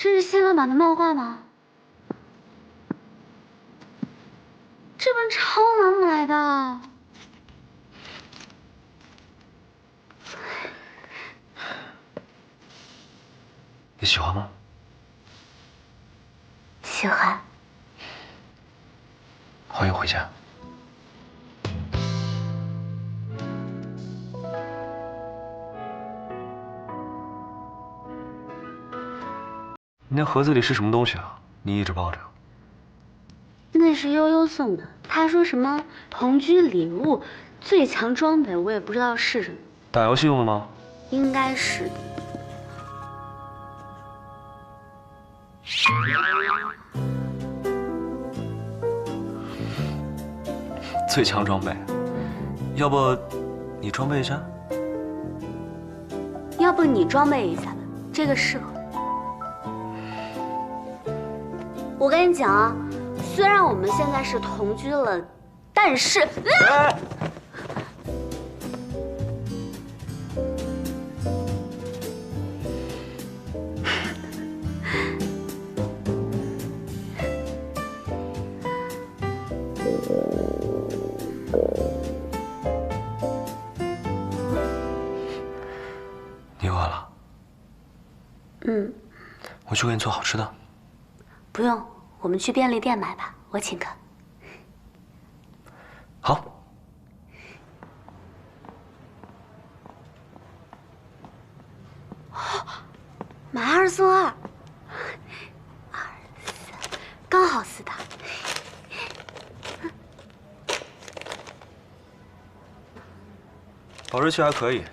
这是谢老板的漫画吗？这本超难买的。你喜欢吗？喜欢。欢迎回家。你那盒子里是什么东西啊？你一直抱着。那是悠悠送的，他说什么同居礼物、最强装备，我也不知道是什么。打游戏用的吗？应该是的。最强装备，要不你装备一下？要不你装备一下吧，这个适合。我跟你讲啊，虽然我们现在是同居了，但是，你饿了？嗯，我去给你做好吃的。不用，我们去便利店买吧，我请客。好。买2送2，2、4，刚好4套。保质期还可以。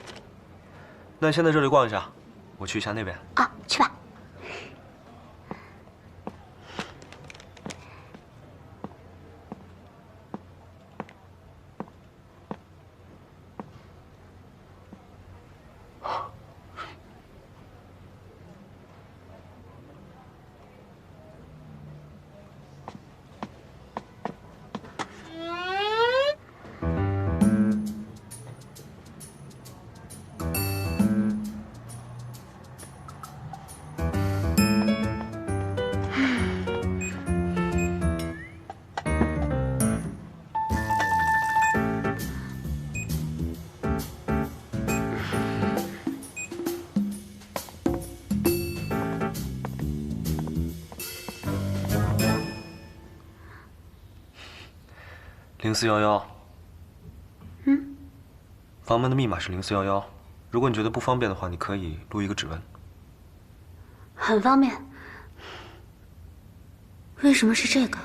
那你先在这里逛一下，我去一下那边。啊，去吧。0411。嗯。房门的密码是0411。如果你觉得不方便的话，你可以录一个指纹。很方便。为什么是这个？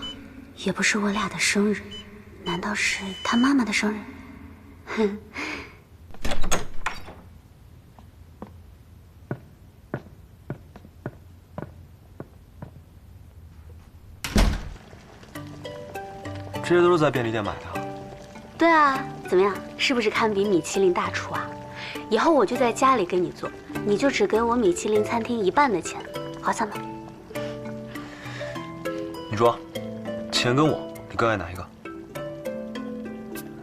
也不是我俩的生日，难道是他妈妈的生日？哼。这些都是在便利店买的。对啊，怎么样？是不是堪比米其林大厨啊？以后我就在家里给你做，你就只给我米其林餐厅1半的钱，划算吗？你说，钱跟我，你更爱哪一个？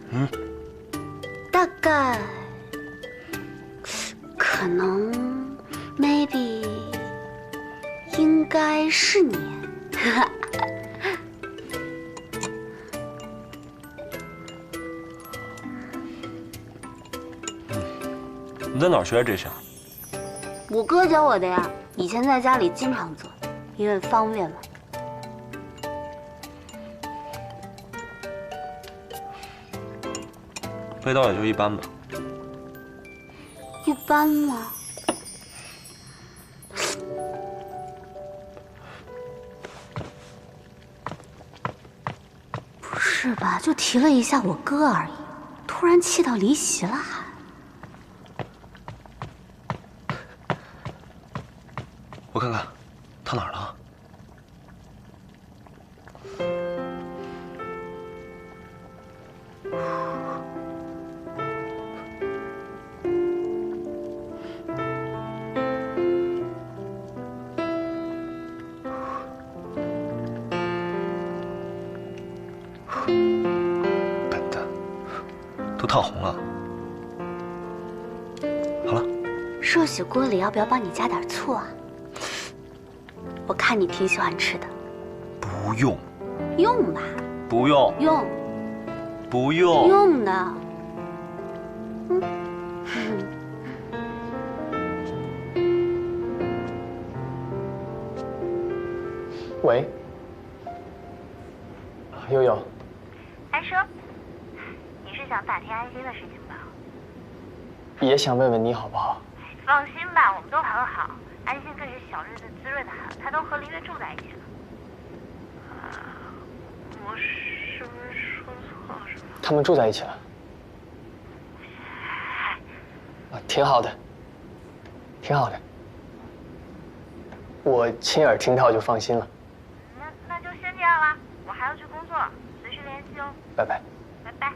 嗯？大概，可能 ，maybe， 应该是你。你在哪儿学的这些？我哥教我的呀，以前在家里经常做，因为方便嘛。味道也就一般吧。一般吗？不是吧？就提了一下我哥而已，突然气到离席了还？我看看，他哪儿了？笨蛋，都烫红了。好了，寿喜锅里要不要帮你加点醋啊？我看你挺喜欢吃的。不用。用吧。不用。用。不用。用的。喂，悠悠。安生，你是想打听安心的事情吧？也想问问你好不好？放心吧，我们都很好。安心更是小日子滋润的很，她都和林月住在一起了。我是不是说错了什么？他们住在一起了。啊，挺好的，挺好的。我亲耳听到就放心了。那就先这样了，我还要去工作，随时联系哦。拜拜。拜拜。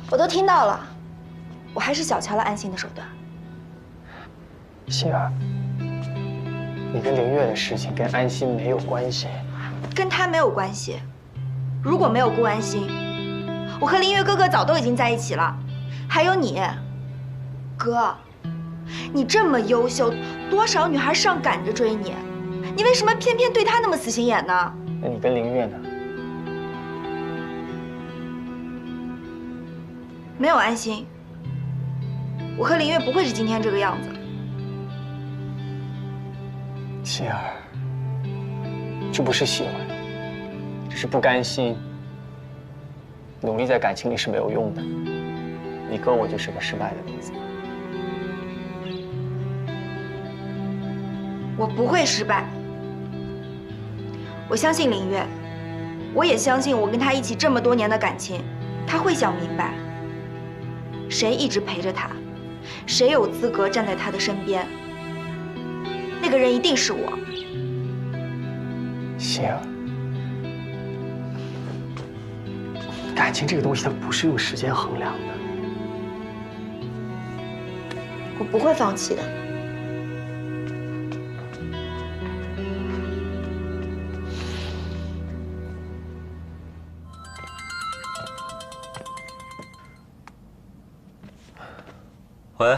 我都听到了，我还是小瞧了安心的手段。希儿，你跟林月的事情跟安心没有关系，跟他没有关系。如果没有顾安心，我和林月哥哥早都已经在一起了。还有你，哥，你这么优秀，多少女孩上赶着追你，你为什么偏偏对他那么死心眼呢？那你跟林月呢？没有安心，我和林月不会是今天这个样子。希儿，这不是喜欢，这是不甘心。努力在感情里是没有用的，你哥我就是个失败的例子。我不会失败，我相信林月，我也相信我跟他一起这么多年的感情，他会想明白。谁一直陪着他，谁有资格站在他的身边？那个人一定是我。希儿，感情这个东西它不是用时间衡量的。我不会放弃的。喂，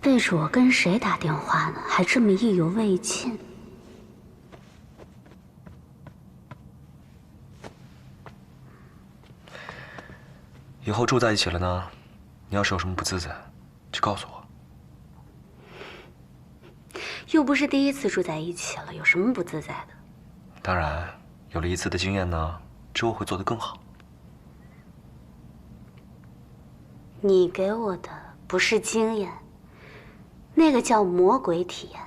背着我跟谁打电话呢？还这么意犹未尽。以后住在一起了呢，你要是有什么不自在，就告诉我。又不是第一次住在一起了，有什么不自在的？当然，有了一次的经验呢，之后会做得更好。你给我的不是经验，那个叫魔鬼体验。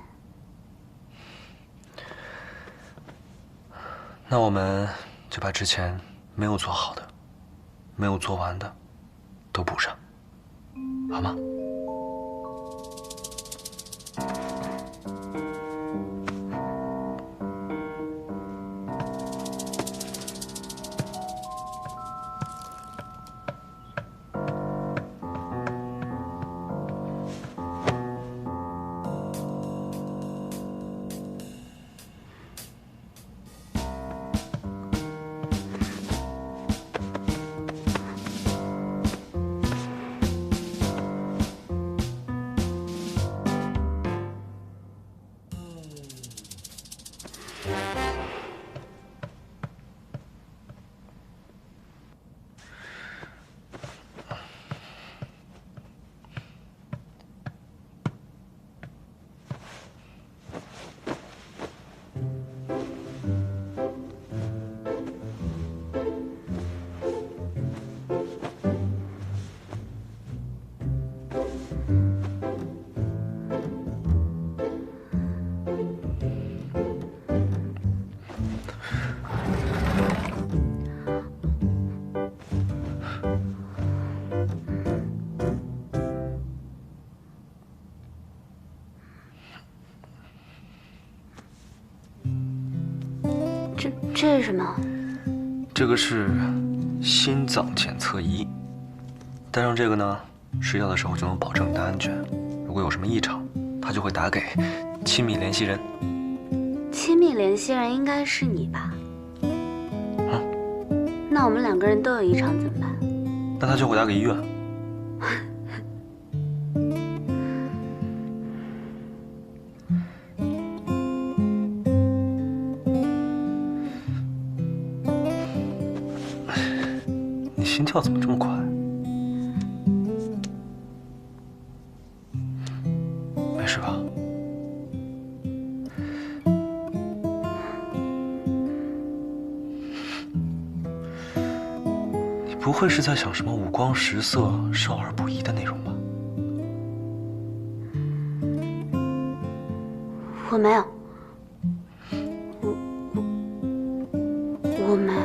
那我们就把之前没有做好的、没有做完的都补上，好吗？这是什么？这个是心脏检测仪，戴上这个呢，睡觉的时候就能保证你的安全。如果有什么异常，它就会打给亲密联系人。亲密联系人应该是你吧？那我们2个人都有异常怎么办？那他就会打给医院。你心跳怎么这么快？没事吧？不会是在想什么五光十色、少儿不宜的内容吧？我没有，我没有。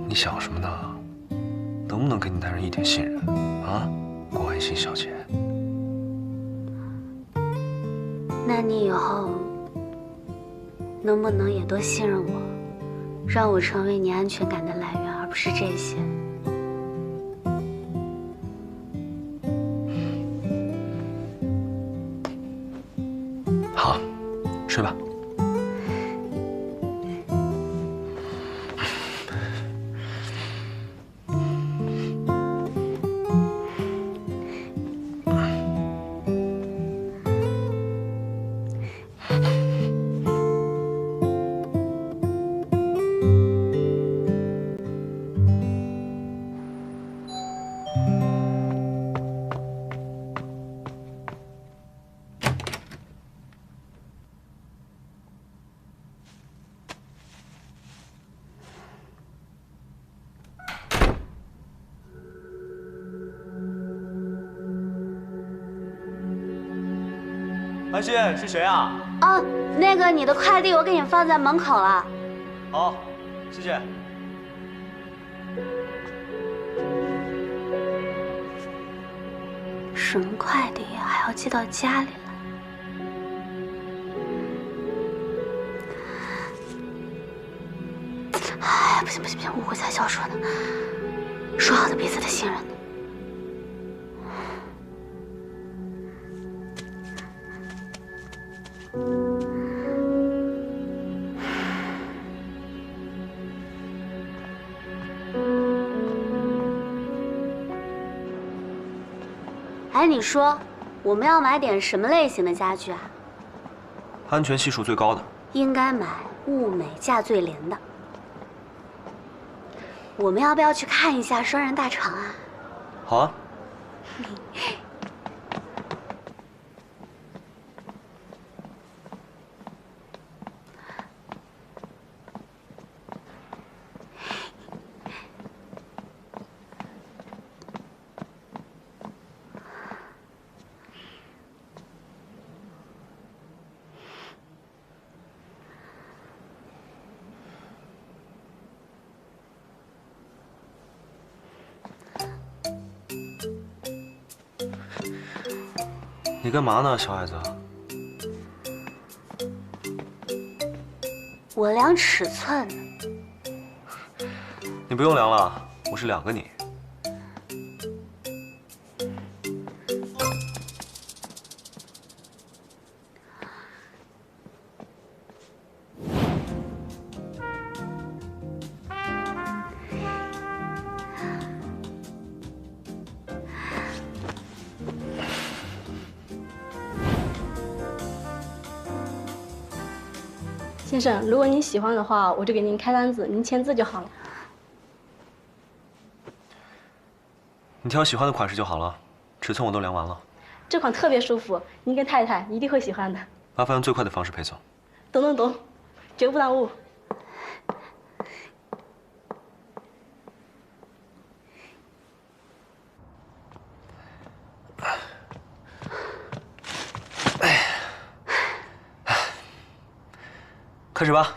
你想什么呢？能不能给你男人一点信任啊，郭安心小姐？那你以后能不能也多信任我，让我成为你安全感的来源，而不是这些？好，睡吧。安心，是谁啊？哦，那个你的快递我给你放在门口了。好，谢谢。什么快递呀，还要寄到家里来？哎，不行不行不行，误会才孝顺呢。说好的彼此的信任呢？哎，你说我们要买点什么类型的家具啊？安全系数最高的。应该买物美价最廉的。我们要不要去看一下双人大床啊？好啊。你干嘛呢，小矮子？我量尺寸呢。你不用量了，我是2个你。先生，如果您喜欢的话，我就给您开单子，您签字就好了。你挑喜欢的款式就好了，尺寸我都量完了。这款特别舒服，您跟太太一定会喜欢的。麻烦用最快的方式配送。懂，绝不耽误。开始吧。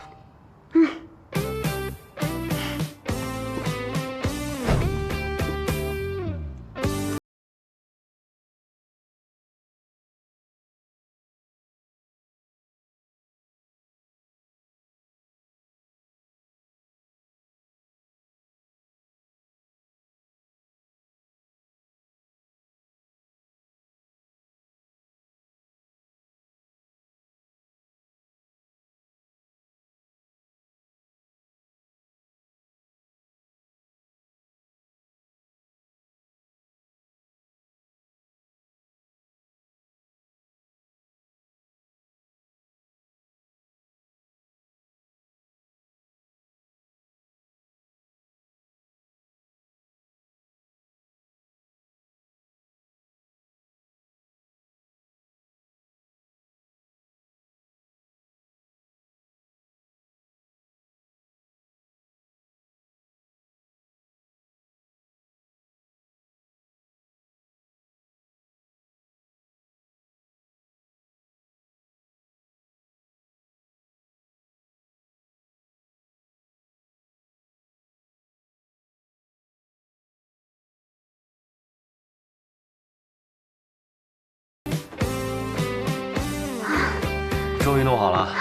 终于弄好了。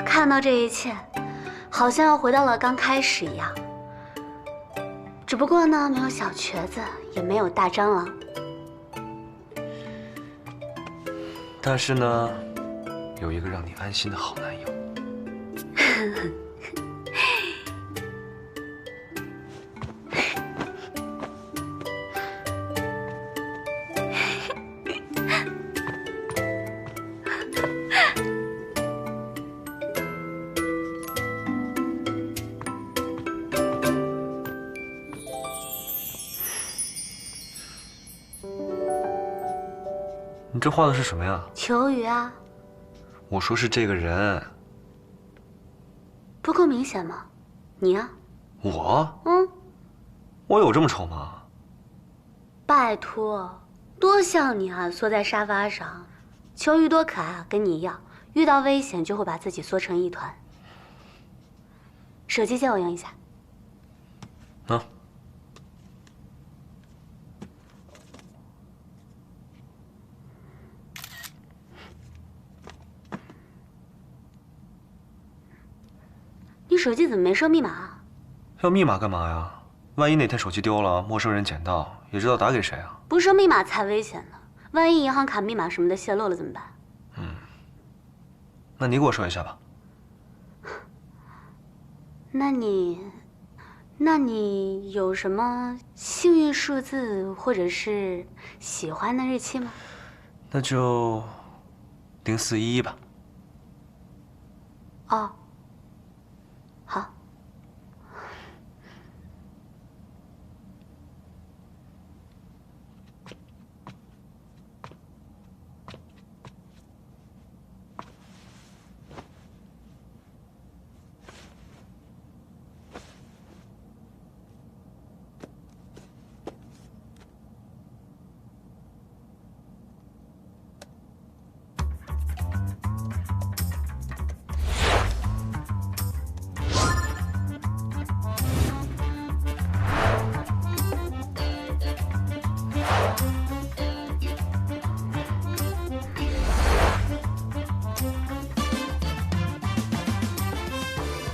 看到这一切，好像又回到了刚开始一样。只不过呢，没有小瘸子，也没有大蟑螂。但是呢，有一个让你安心的好男友。你这画的是什么呀？求雨啊，我说是这个人。不够明显吗？你啊，我？嗯，我有这么丑吗？拜托，多像你啊，缩在沙发上。求雨多可爱啊，跟你一样，遇到危险就会把自己缩成一团。手机借我用一下。啊。你手机怎么没设密码啊？要密码干嘛呀？万一哪天手机丢了，陌生人捡到，也知道打给谁啊？不设密码才危险呢，万一银行卡密码什么的泄露了怎么办？那你给我说一下吧。那你有什么幸运数字或者是喜欢的日期吗？那就0411吧。哦，好。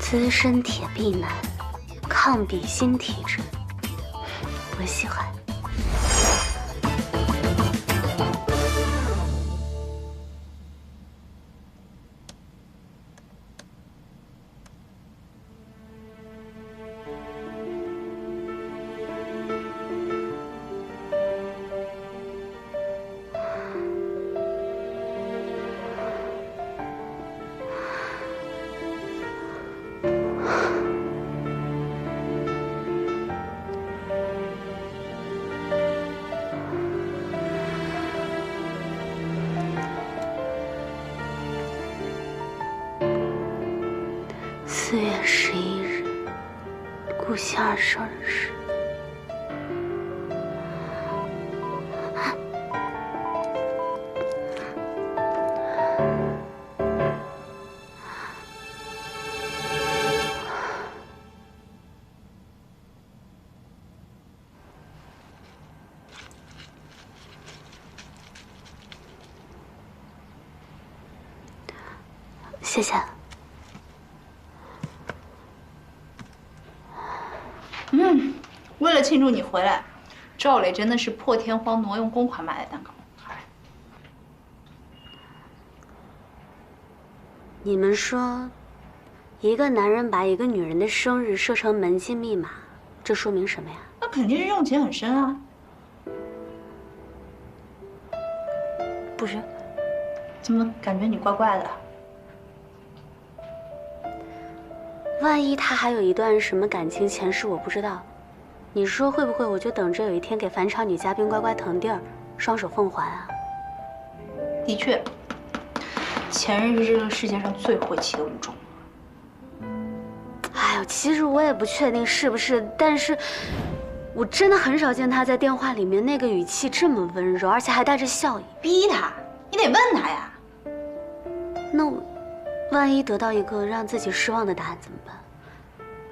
资深铁臂男，抗比心体质，我喜欢。4月11日，顾欣儿生日。谢谢。为了庆祝你回来，赵磊真的是破天荒挪用公款买的蛋糕。你们说，一个男人把一个女人的生日设成门禁密码，这说明什么呀？那肯定是用情很深啊。不是，怎么感觉你怪怪的？万一他还有一段什么感情前世我不知道，你说会不会我就等着有一天给返场女嘉宾乖乖腾地儿，双手奉还啊？的确，前任是这个世界上最晦气的物种。哎呦，其实我也不确定是不是，但是我真的很少见他在电话里面那个语气这么温柔，而且还带着笑意。逼他，你得问他呀。那我万一得到一个让自己失望的答案怎么办？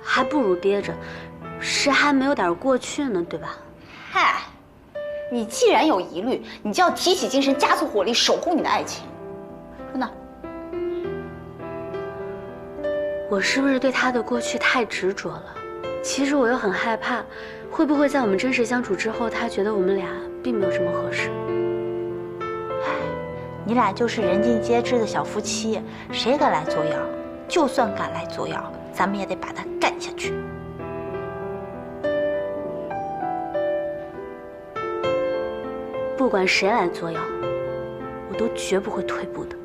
还不如憋着，谁还没有点过去呢，对吧？嗨，你既然有疑虑，你就要提起精神，加速火力，守护你的爱情。真的。我是不是对他的过去太执着了？其实我又很害怕，会不会在我们真实相处之后，他觉得我们俩并没有这么合适？你俩就是人尽皆知的小夫妻，谁敢来作妖？就算敢来作妖，咱们也得把他干下去。不管谁来作妖，我都绝不会退步的。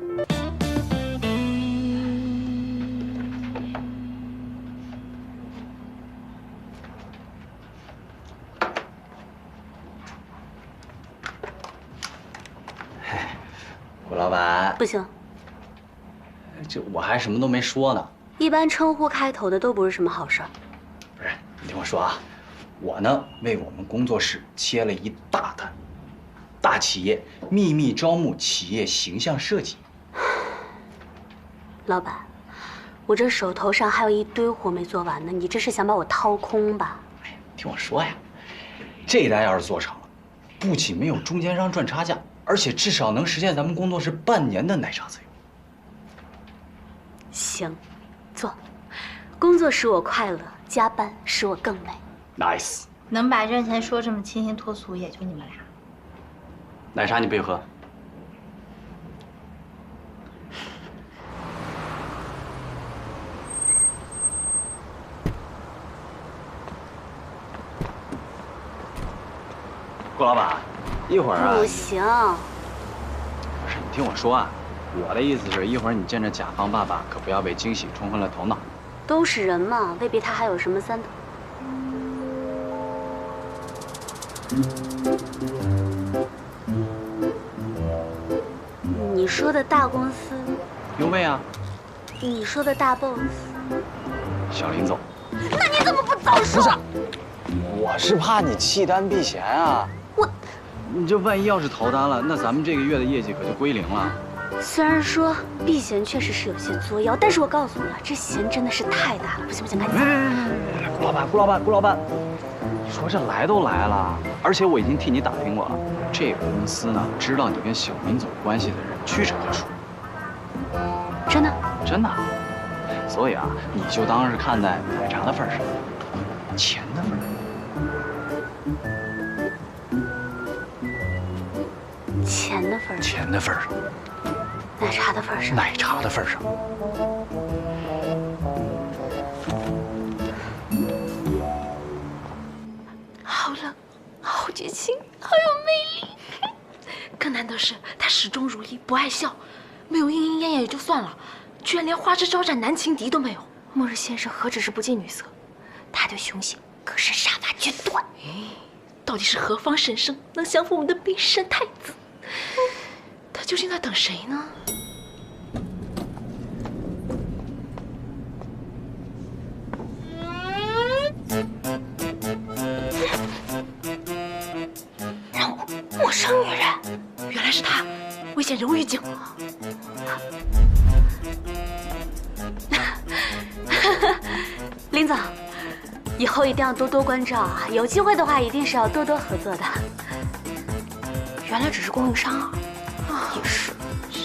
顾老板，不行，这我还什么都没说呢。一般称呼开头的都不是什么好事儿。不是，你听我说啊，我呢为我们工作室接了一大单，大企业秘密招募企业形象设计。老板，我这手头上还有一堆活没做完呢，你这是想把我掏空吧？哎呀，听我说呀，这单要是做成了，不仅没有中间商赚差价，而且至少能实现咱们工作室半年的奶茶自由。行，做。工作使我快乐，加班使我更美。Nice。能把挣钱说这么清新脱俗，也就你们俩。奶茶你备喝。顾老板，一会儿啊。不行。不是，你听我说啊，我的意思是一会儿你见着甲方爸爸，可不要被惊喜冲昏了头脑。都是人嘛，未必他还有什么三头。你说的大公司？优妹啊。你说的大 boss？小林总。那你怎么不早说？不是，我是怕你弃单避嫌啊。你这万一要是逃单了，那咱们这个月的业绩可就归零了。虽然说避嫌确实是有些作妖，但是我告诉你啊，这嫌真的是太大了，不行不行，赶紧走。顾老板，顾老板，顾老板，你说这来都来了，而且我已经替你打听过了，这个公司呢，知道你跟小林总关系的人屈指可数。真的？真的。所以啊，你就当是看在奶茶的份上，钱的份上。钱的份上，钱的份上，奶茶的份上，奶茶的份上。好冷，好绝情，好有魅力。更难的是，他始终如一，不爱笑，没有莺莺燕燕也就算了，居然连花枝招展男情敌都没有。末日先生何止是不近女色，他对雄性可是杀伐决断。到底是何方神圣能降服我们的冰山太子？他究竟在等谁呢？让我陌生女人，原来是他，危险人物预警。林总，以后一定要多多关照啊！有机会的话，一定是要多多合作的。原来只是供应商啊！也是，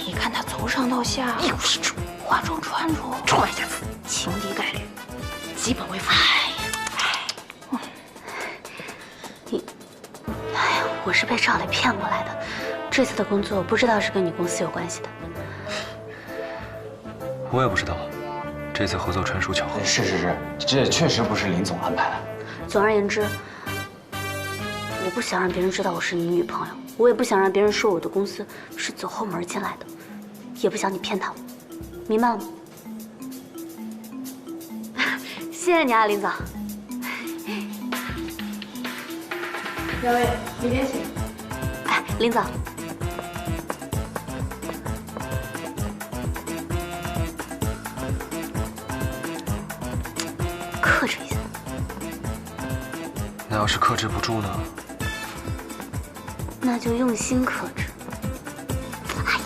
你看他从上到下一无是处，化妆穿着充满瑕疵，情敌概率基本为负。我是被赵磊骗过来的，这次的工作不知道是跟你公司有关系的。我也不知道，这次合作纯属巧合。是，这确实不是林总安排的。总而言之，我不想让别人知道我是你女朋友，我也不想让别人说我的公司是走后门进来的，也不想你骗他们，明白了吗？谢谢你啊，林总。两位，里面请。哎，林总。克制一下。那要是克制不住呢？那就用心克制。哎，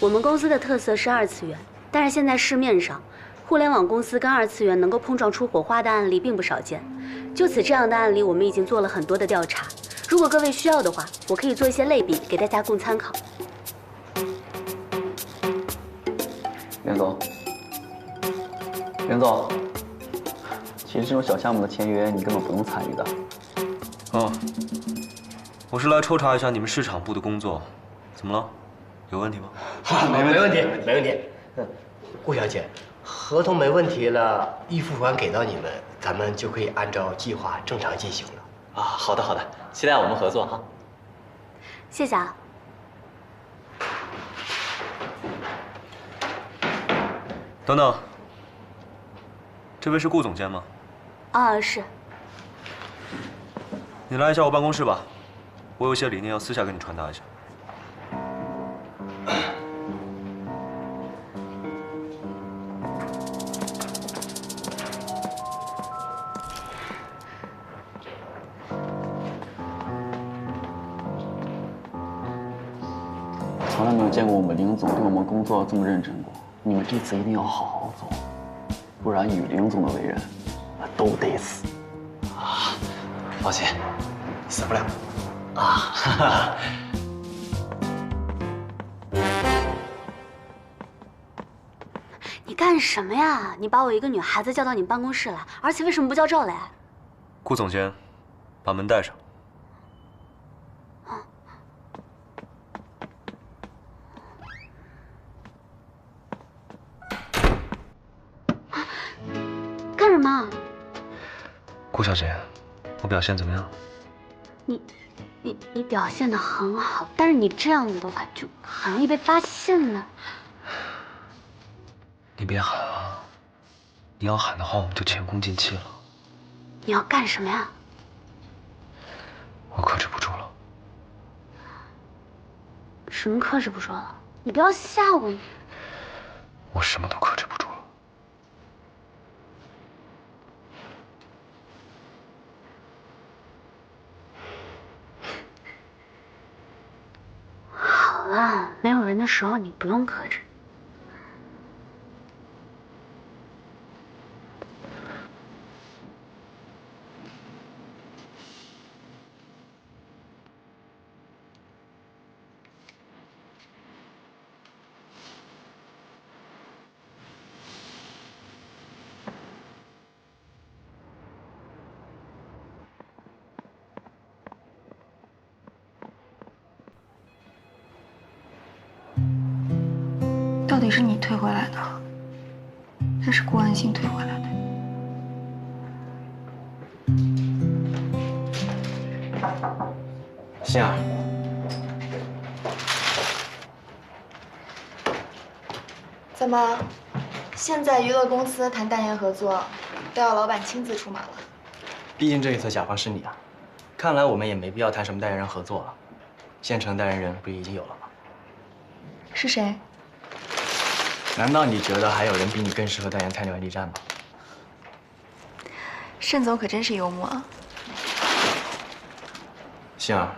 我们公司的特色是二次元，但是现在市面上互联网公司跟二次元能够碰撞出火花的案例并不少见。就此这样的案例，我们已经做了很多的调查。如果各位需要的话，我可以做一些类比给大家供参考。袁总，袁总，其实这种小项目的签约你根本不用参与的。哦，我是来抽查一下你们市场部的工作，怎么了？有问题吗？没问题，没问题。顾小姐，合同没问题了，预付款给到你们，咱们就可以按照计划正常进行了。啊，好的好的，期待我们合作哈。谢谢啊。等等，这位是顾总监吗？啊，是。你来一下我办公室吧，我有些理念要私下跟你传达一下。从来没有见过我们林总对我们工作这么认真过。你们这次一定要好好做，不然以林总的为人，都得死。啊，放心，死不了。啊，哈哈。你干什么呀？你把我一个女孩子叫到你办公室来，而且为什么不叫赵磊？顾总监，把门带上。干什么？顾小姐，我表现怎么样？你表现得很好，但是你这样子的话就很容易被发现了。你别喊啊！你要喊的话，我们就前功尽弃了。你要干什么呀？我克制不住了。什么克制不住了？你不要吓我！我什么都克制不住了。好了，没有人的时候你不用克制。到底是你退回来的，还是顾安心退回来的？心儿，怎么，现在娱乐公司谈代言合作，都要老板亲自出马了？毕竟这一次甲方是你啊，看来我们也没必要谈什么代言人合作了。现成代言人不是已经有了吗？是谁？难道你觉得还有人比你更适合代言菜鸟力战吗？盛总可真是幽默啊！星儿，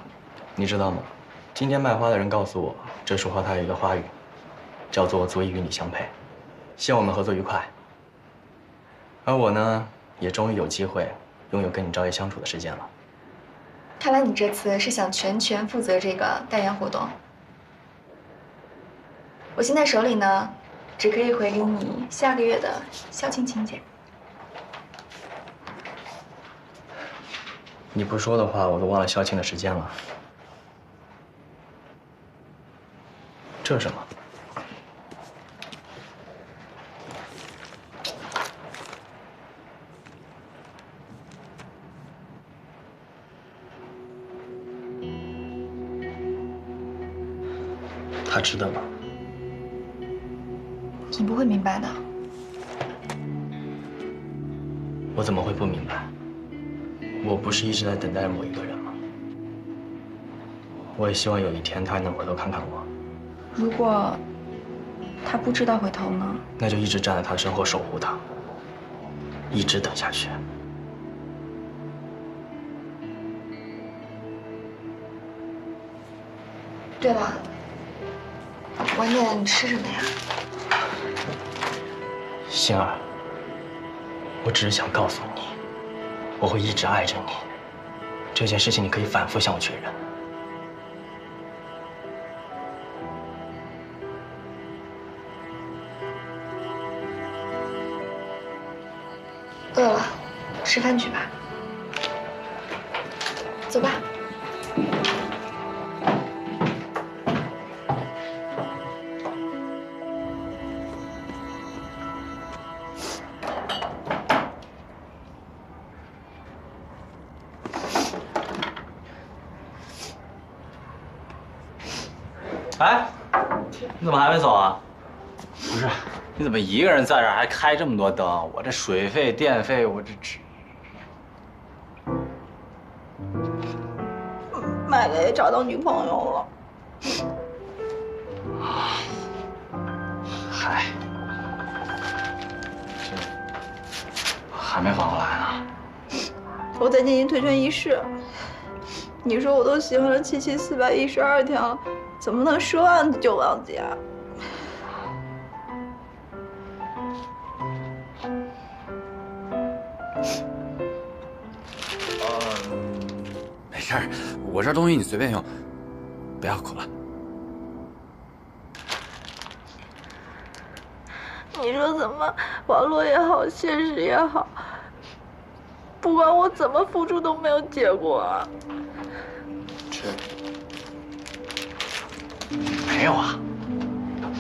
你知道吗？今天卖花的人告诉我，这束花它有一个花语，叫做“足以与你相配”。希望我们合作愉快。而我呢，也终于有机会拥有跟你朝夜相处的时间了。看来你这次是想全权负责这个代言活动。我现在手里呢，只可以回给你下个月的校庆请柬。你不说的话，我都忘了校庆的时间了。这是什么？他值得吗？你不会明白的。我怎么会不明白？我不是一直在等待某一个人吗？我也希望有一天他能回头看看我。如果他不知道回头呢？那就一直站在他身后守护他，一直等下去。对了，晚点吃什么呀？星儿，我只是想告诉你，我会一直爱着你。这件事情你可以反复向我确认。饿了，吃饭去吧。走吧。哎，你怎么还没走啊？不是，你怎么一个人在这儿还开这么多灯？我这水费、电费，我这只……麦哥也找到女朋友了。嗨，这还没缓过来呢。我在进行退圈仪式。你说我都喜欢了77412天了，怎么能说忘记就忘记啊？没事儿，我这东西你随便用，不要哭了。你说怎么，网络也好，现实也好，不管我怎么付出都没有结果啊？没有啊，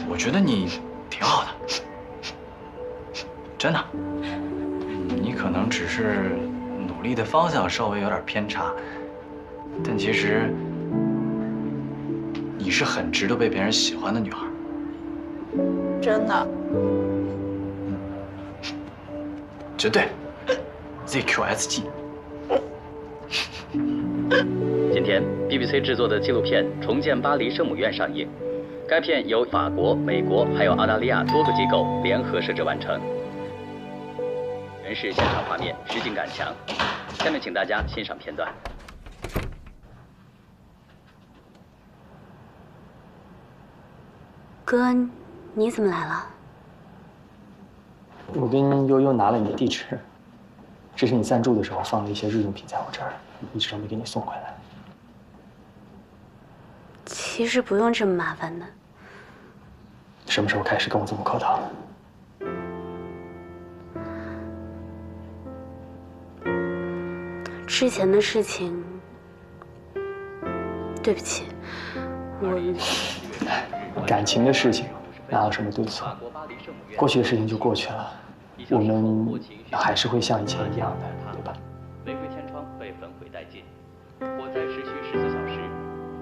我觉得你挺好的，真的。你可能只是努力的方向稍微有点偏差，但其实你是很值得被别人喜欢的女孩。真的？绝对。ZQSG。今天 BBC 制作的纪录片《重建巴黎圣母院》上映。该片由法国、美国还有澳大利亚多个机构联合摄制完成，全是现场画面，实景感强。下面请大家欣赏片段。哥，你怎么来了？我跟悠悠拿了你的地址，这是你暂住的时候放了一些日用品在我这儿，一直都没给你送回来。其实不用这么麻烦的。什么时候开始跟我这么客套了？之前的事情，对不起，感情的事情哪有什么对错？过去的事情就过去了，我们还是会像以前一样的，对吧？玫瑰天窗被焚毁殆尽，火灾持续14小时，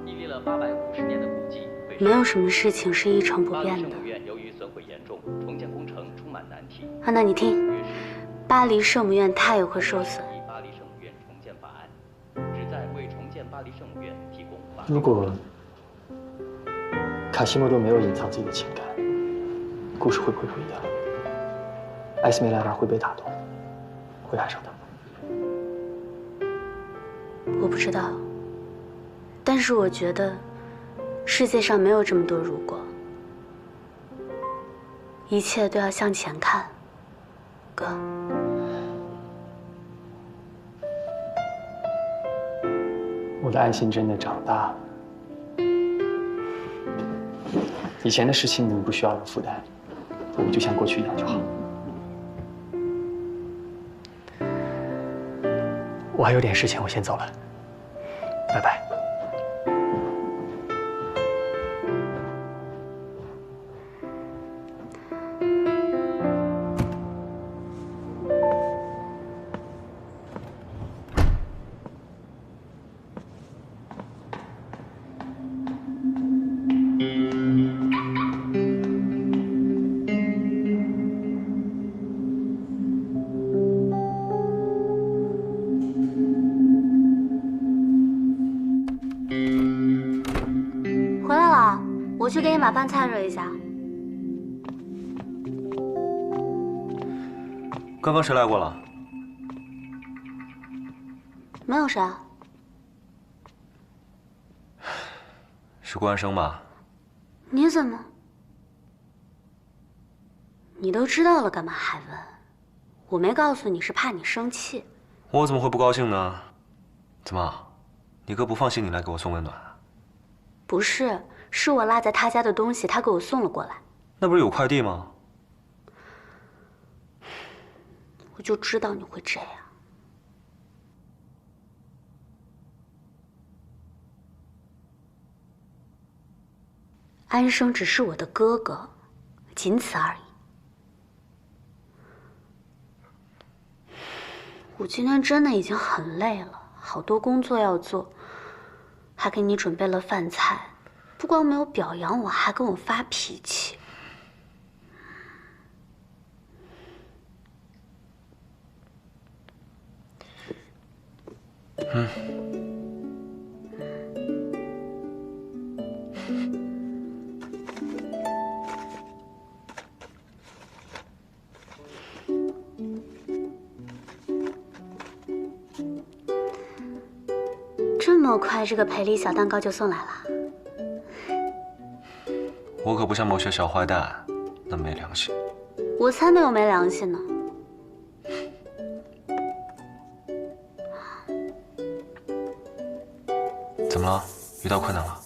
屹立了850年的古迹。没有什么事情是一成不变的。巴黎圣母院由于损毁严重，重建工程充满难题。啊，那你听，巴黎圣母院它也会受损。巴黎圣母院重建法案旨在为重建巴黎圣母院提供法。如果卡西莫多没有隐藏自己的情感，故事会不会不一样？艾斯梅拉达会被打动，会爱上他吗？我不知道，但是我觉得世界上没有这么多如果，一切都要向前看，哥。我的爱心真的长大了。以前的事情你们不需要有负担，我们就像过去一样就好。我还有点事情，我先走了，拜拜。我去给你把饭菜热一下。刚刚谁来过了？没有谁啊。是顾安生吧？你怎么？你都知道了，干嘛还问？我没告诉你是怕你生气。我怎么会不高兴呢？怎么，你哥不放心你来给我送温暖啊？不是，是我落在他家的东西，他给我送了过来。那不是有快递吗？我就知道你会这样。安生只是我的哥哥，仅此而已。我今天真的已经很累了，好多工作要做，还给你准备了饭菜，不光没有表扬我，还跟我发脾气。这么快，这个赔礼小蛋糕就送来了？我可不像某些小坏蛋那么没良心。我才没有没良心呢。怎么了？遇到困难了？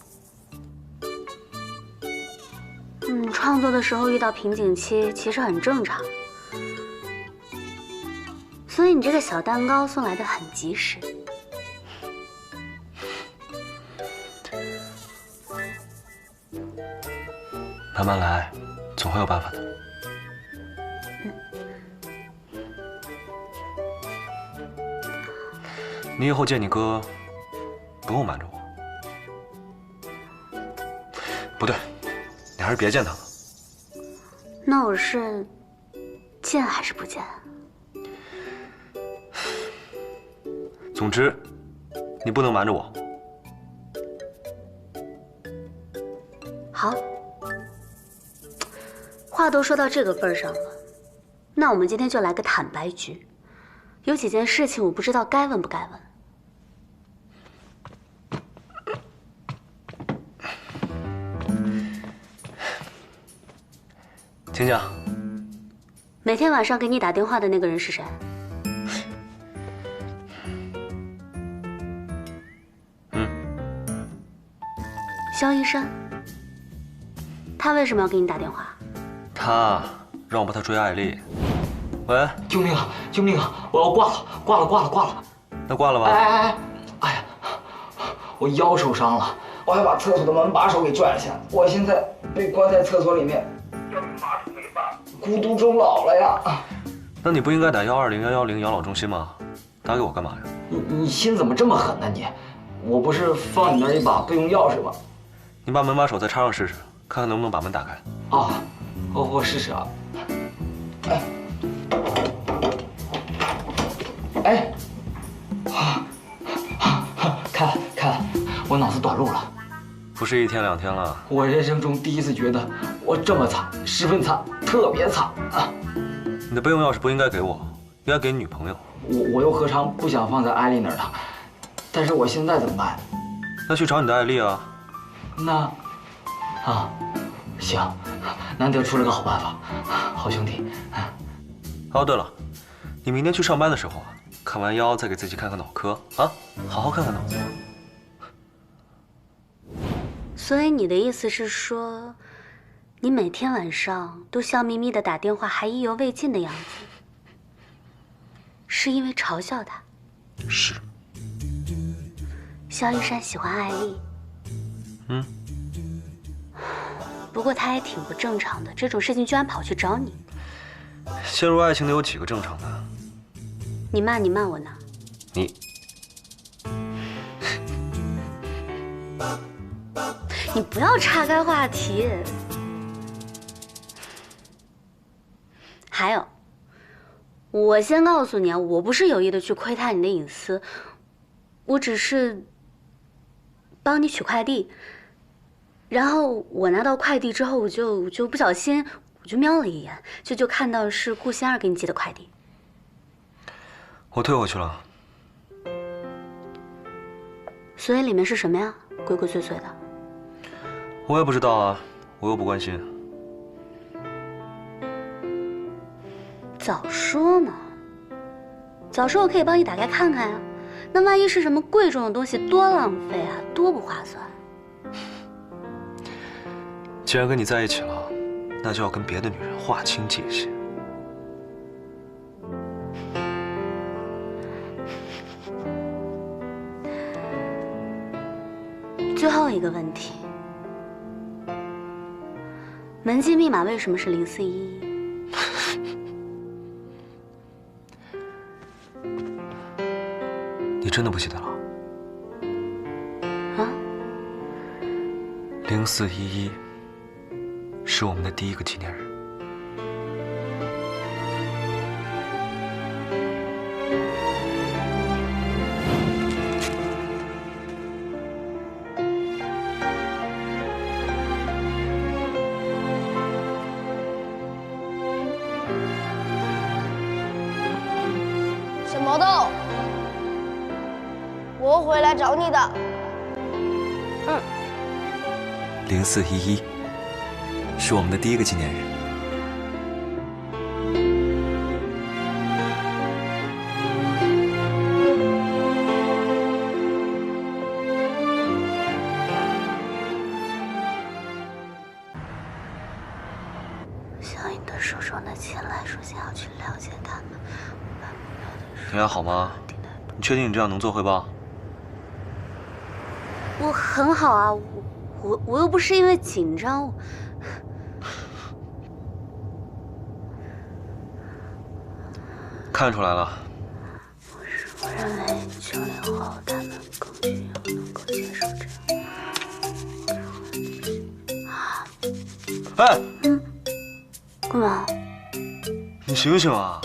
创作的时候遇到瓶颈期，其实很正常。所以你这个小蛋糕送来的很及时。慢慢来，总会有办法的。你以后见你哥，不用瞒着我。不对，你还是别见他了。那我是见还是不见？总之，你不能瞒着我。好，话都说到这个份上了，那我们今天就来个坦白局。有几件事情我不知道该问不该问。请讲。每天晚上给你打电话的那个人是谁？肖医生。他为什么要给你打电话？他让我帮他追艾丽。喂，救命啊！救命啊！我要挂了，挂了，挂了，挂了。那挂了吧？哎呀，我腰受伤了，我还把厕所的门把手给拽下，我现在被关在厕所里面，要是马桶没把，孤独终老了呀。那你不应该打120-110养老中心吗？打给我干嘛呀？你心怎么这么狠呢你？我不是放你那儿一把备用钥匙吗？你把门把手再插上试试，看看能不能把门打开。啊，我试试啊。哎，开了，我脑子短路了。不是1天2天了。我人生中第一次觉得我这么惨，十分惨，特别惨啊！你的备用钥匙不应该给我，应该给你女朋友。我又何尝不想放在艾丽那儿呢？但是我现在怎么办？那去找你的艾丽啊。那，行，难得出了个好办法，好兄弟。哦，对了，你明天去上班的时候啊，看完腰再给自己看看脑科啊，好好看看脑子。所以你的意思是说，你每天晚上都笑眯眯的打电话，还意犹未尽的样子，是因为嘲笑他？是。肖一山喜欢艾丽。不过他也挺不正常的，这种事情居然跑去找你。陷入爱情的有几个正常的？你骂我呢？你不要岔开话题。还有，我先告诉你啊，我不是有意的去窥探你的隐私，我只是帮你取快递。然后我拿到快递之后，我就不小心，我就瞄了一眼，就看到是顾仙儿给你寄的快递。我退回去了。所以里面是什么呀？鬼鬼祟祟的。我也不知道啊，我又不关心。早说嘛！早说我可以帮你打开看看呀。那万一是什么贵重的东西，多浪费啊，多不划算。既然跟你在一起了，那就要跟别的女人划清界限。最后一个问题，门禁密码为什么是0411？你真的不记得了？啊？0411是我们的第一个纪念日。小毛豆，我会来找你的。0411是我们的第一个纪念日。想赢得手中的青睐，首先要去了解他们。你还好吗？你确定你这样能做汇报？我很好啊，我又不是因为紧张。看出来了。我认为90后他们更需要能够接受这样。哎，干嘛？你醒醒啊！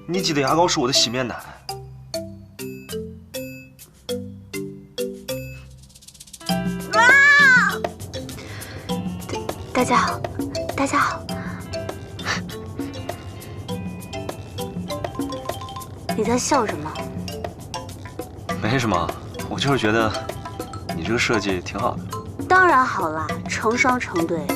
你挤的牙膏是我的洗面奶。大家好，大家好。你在笑什么？没什么，我就是觉得你这个设计挺好的。当然好啦，成双成对的。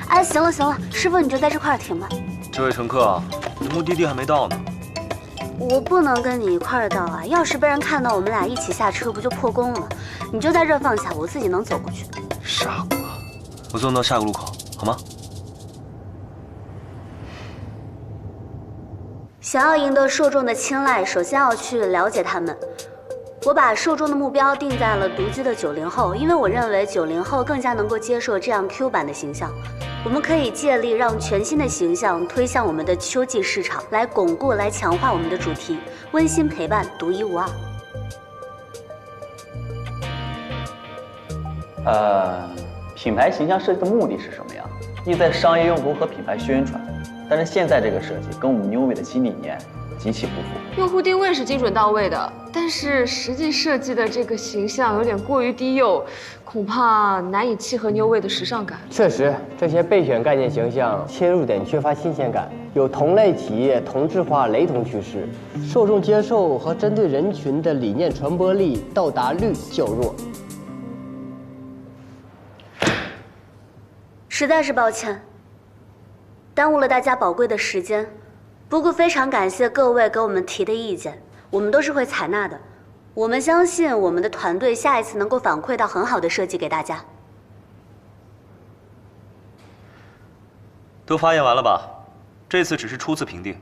哎，行了行了，师傅你就在这块停吧。这位乘客，你目的地还没到呢。我不能跟你一块儿到啊！要是被人看到我们俩一起下车，不就破功了？你就在这放下，我自己能走过去。傻瓜，我送你到下个路口，好吗？想要赢得受众的青睐，首先要去了解他们。我把受众的目标定在了独居的90后，因为我认为90后更加能够接受这样 Q 版的形象。我们可以借力让全新的形象推向我们的秋季市场，来巩固、来强化我们的主题，温馨陪伴，独一无二。品牌形象设计的目的是什么呀？意在商业用途和品牌宣传。但是现在这个设计跟我们 New Way 的新理念极其不符。用户定位是精准到位的，但是实际设计的这个形象有点过于低幼，恐怕难以契合 New Way 的时尚感。确实，这些备选概念形象切入点缺乏新鲜感，有同类企业同质化雷同趋势，受众接受和针对人群的理念传播力到达率较弱。实在是抱歉，耽误了大家宝贵的时间。不过非常感谢各位给我们提的意见，我们都是会采纳的。我们相信我们的团队下一次能够反馈到很好的设计给大家。都发言完了吧？这次只是初次评定，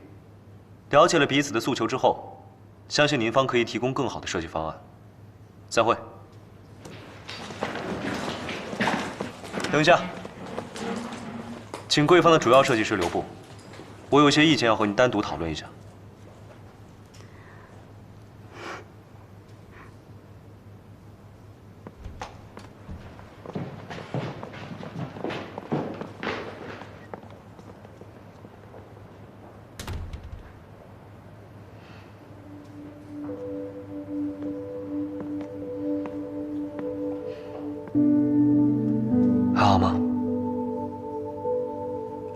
了解了彼此的诉求之后，相信您方可以提供更好的设计方案。散会。等一下，请贵方的主要设计师留步，我有些意见要和你单独讨论一下。还好吗？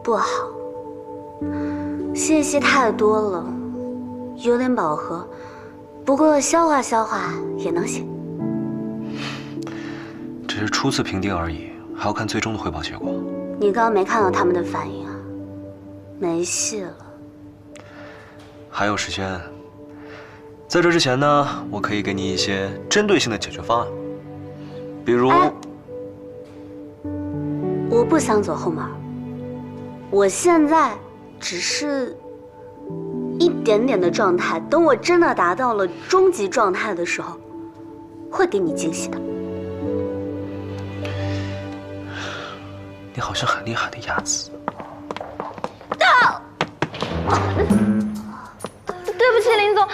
不好，信息太多了，有点饱和。不过消化消化也能行。只只是初次评定而已，还要看最终的汇报结果。你刚刚没看到他们的反应啊？没戏了。还有时间。在这之前呢，我可以给你一些针对性的解决方案，比如……我不想走后门，我现在只是一点点的状态，等我真的达到了终极状态的时候，会给你惊喜的。你好像很厉害的样子。对不起，林总，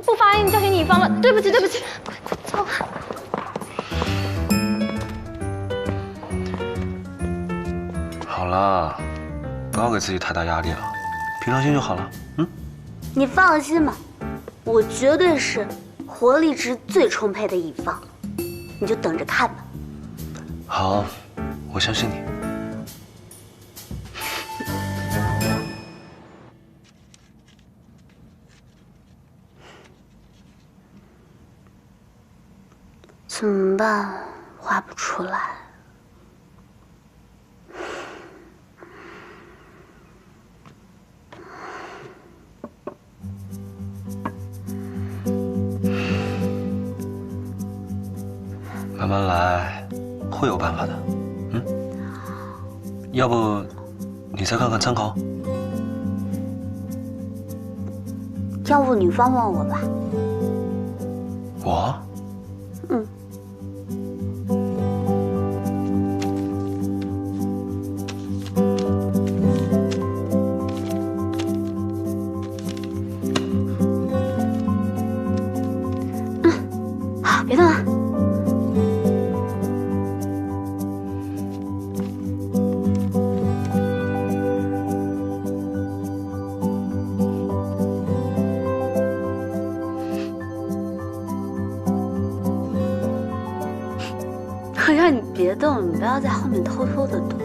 不发音交给你方了，对不起，对不起，快走。好了，不要给自己太大压力了，平常心就好了。你放心吧，我绝对是活力值最充沛的一方，你就等着看吧。好，我相信你。怎么办？画不出来。慢慢来，会有办法的。要不你再看看参考？要不你帮帮我吧。我？好，别动啊。我让你别动，你不要在后面偷偷的动。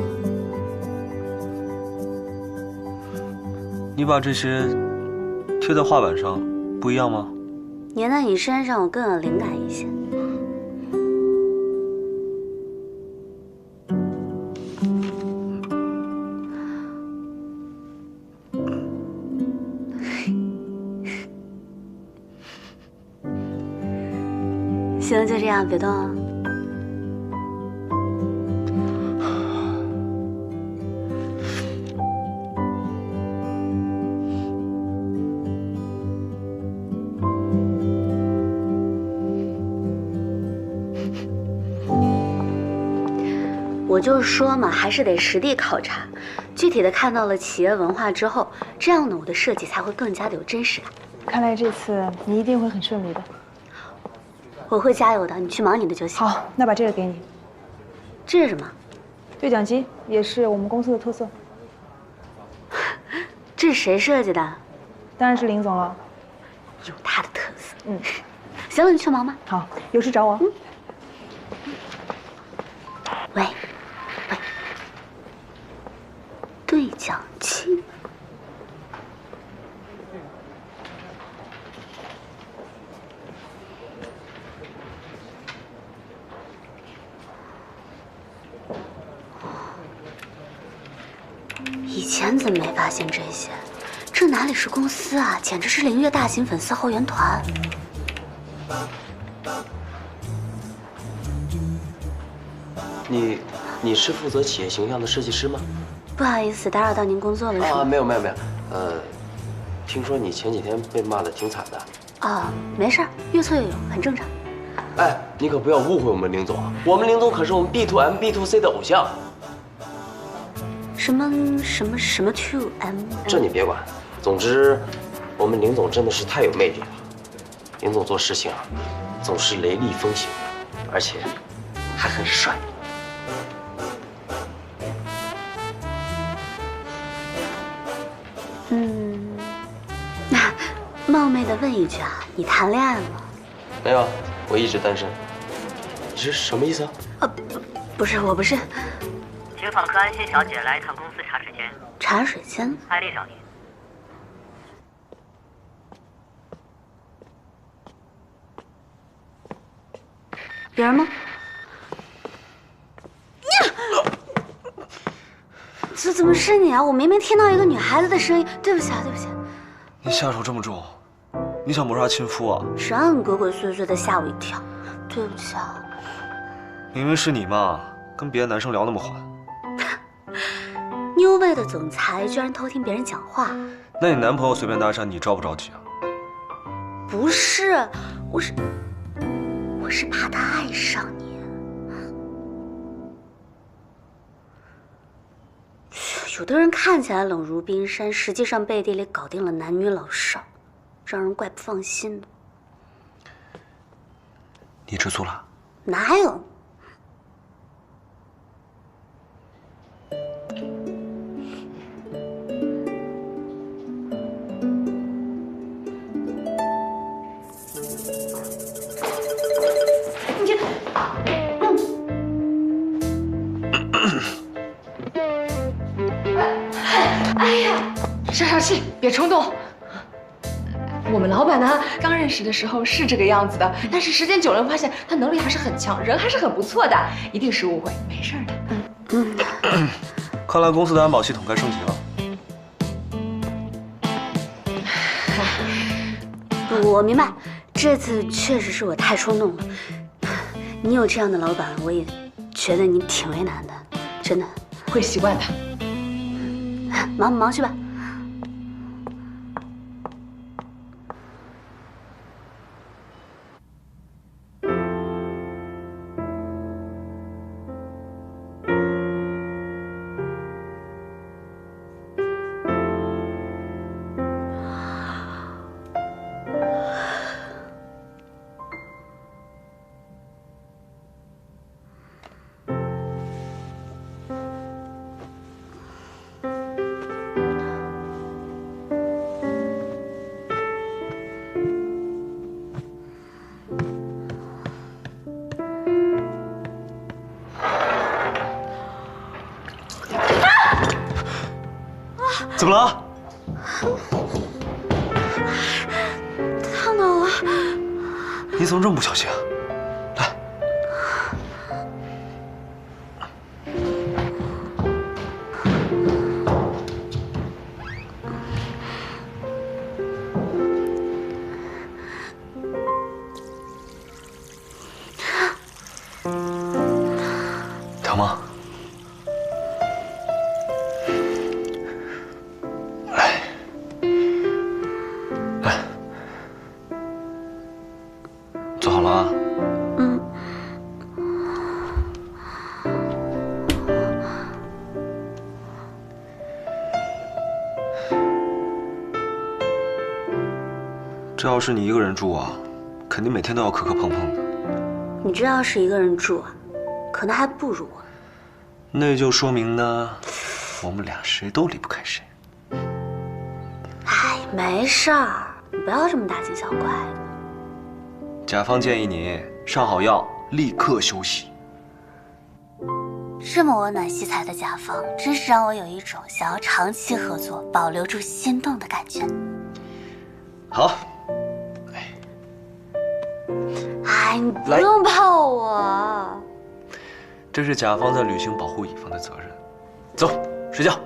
你把这些贴在画板上，不一样吗？粘在你身上，我更有灵感一些。行，就这样，别动啊。我就说嘛，还是得实地考察，具体的看到了企业文化之后，这样呢，我的设计才会更加的有真实感。看来这次你一定会很顺利的。我会加油的，你去忙你的就行。好，那把这个给你。这是什么？对讲机，也是我们公司的特色。这是谁设计的？当然是林总了。有他的特色。行了，你去忙吧。好，有事找我。喂，对讲机。以前怎么没发现这些？这哪里是公司啊，简直是凌月大型粉丝后援团。你是负责企业形象的设计师吗？不好意思，打扰到您工作了是吗？没有，听说你前几天被骂得挺惨的。哦，没事儿，越挫越勇，很正常。哎，你可不要误会我们林总啊，我们林总可是我们 B2M、B2C 的偶像。什么 2M？这你别管，总之，我们林总真的是太有魅力了。林总做事情啊，总是雷厉风行，而且还很帅。那冒昧的问一句啊，你谈恋爱了吗？没有，我一直单身。你是什么意思啊？不是，我不是。请访客安心小姐来一趟公司茶水间。茶水间？艾丽找您。别人吗？怎么是你啊？我明明听到一个女孩子的声音，对不起啊，对不起。你下手这么重，你想谋杀亲夫啊？让你鬼鬼祟祟的吓我一跳，对不起啊。明明是你嘛，跟别的男生聊那么欢。New Way的总裁居然偷听别人讲话。那你男朋友随便搭讪，你着不着急啊？不是，我是怕他爱上你。有的人看起来冷如冰山，实际上背地里搞定了男女老少，让人怪不放心的。你吃醋了？哪有？哎呀，消气，别冲动。我们老板呢，刚认识的时候是这个样子的，但是时间久了，发现他能力还是很强，人还是很不错的，一定是误会，没事的。看来公司的安保系统该升级了。我明白，这次确实是我太冲动了。你有这样的老板，我也觉得你挺为难的，真的。会习惯的。忙去吧。怎么了？烫到了！你怎么这么不小心啊？来，疼吗？做好了啊。这要是你一个人住啊，肯定每天都要磕磕碰碰的。你这要是一个人住啊，可能还不如我。那就说明呢，我们俩谁都离不开谁。哎，没事儿，你不要这么大惊小怪的。甲方建议你上好药，立刻休息。这么温暖惜才的甲方，真是让我有一种想要长期合作、保留住心动的感觉。好。哎，你不用抱我。这是甲方在履行保护乙方的责任。走，睡觉。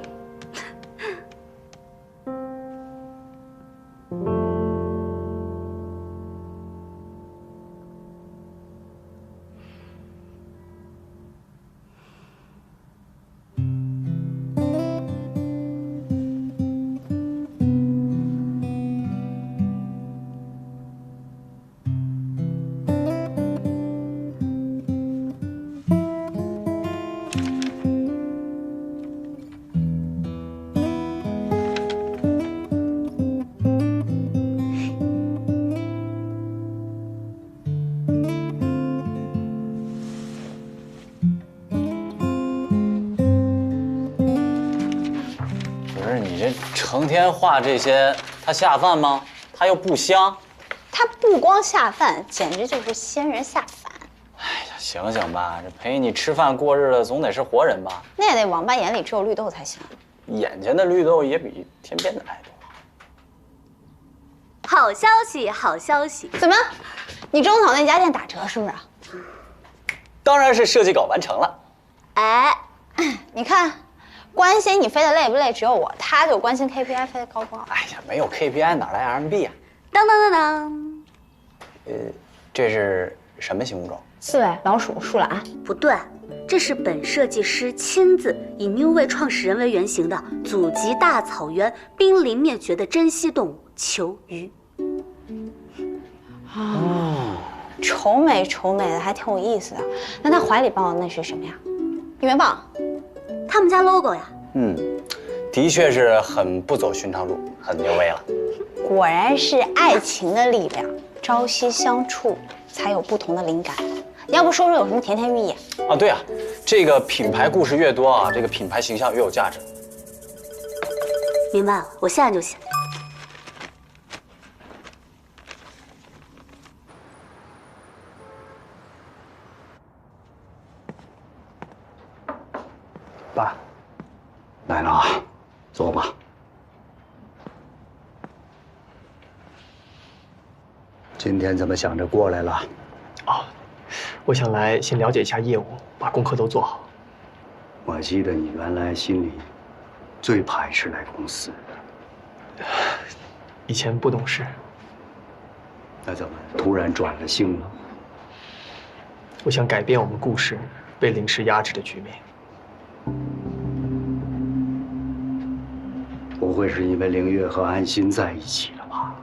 成天画这些，它下饭吗？它又不香。它不光下饭，简直就是仙人下凡。哎呀，醒醒吧，这陪你吃饭过日子总得是活人吧？那也得王八眼里只有绿豆才行。眼前的绿豆也比天边的爱多。好消息，好消息！怎么，你种草那家店打折是不是？当然是设计稿完成了。哎，你看，关心你飞得累不累只有我，他就关心 KPI 飞得高不高。哎呀，没有 KPI 哪来 RMB 啊？当当当当。这是什么形状？刺猬、老鼠、树懒。不对，这是本设计师亲自以 New Way 创始人为原型的祖籍大草原、濒临灭绝的珍稀动物球鱼。哦，丑美丑美的，还挺有意思的。那他怀里抱的那是什么呀？避孕棒。他们家 logo 呀。的确是很不走寻常路，很牛威了。果然是爱情的力量，朝夕相处才有不同的灵感。要不说说有什么甜甜寓意？啊，对啊，这个品牌故事越多啊，这个品牌形象越有价值。明白了，我现在就写。爸，来了啊，坐吧。今天怎么想着过来了？哦，我想来先了解一下业务，把功课都做好。我记得你原来心里最排斥来公司的，以前不懂事。那怎么突然转了性了？我想改变我们顾氏被凌迟压制的局面。不会是因为凌月和安心在一起了吧？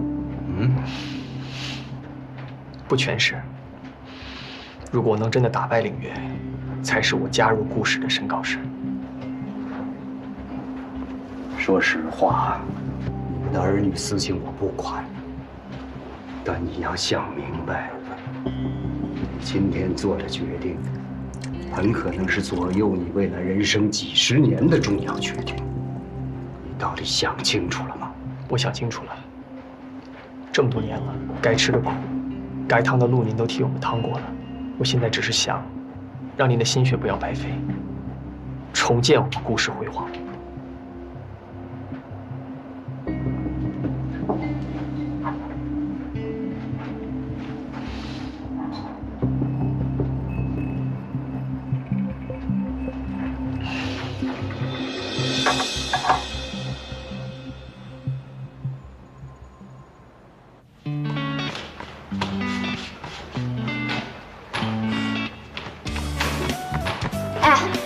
不全是。如果我能真的打败凌月，才是我加入顾氏的申告时。说实话，你的儿女私情我不管，但你要想明白，你今天做的决定，很可能是左右你未来人生几十年的重要决定。你到底想清楚了吗？我想清楚了。这么多年了，该吃的苦，该趟的路您都替我们趟过了。我现在只是想，让您的心血不要白费，重建我们顾氏辉煌。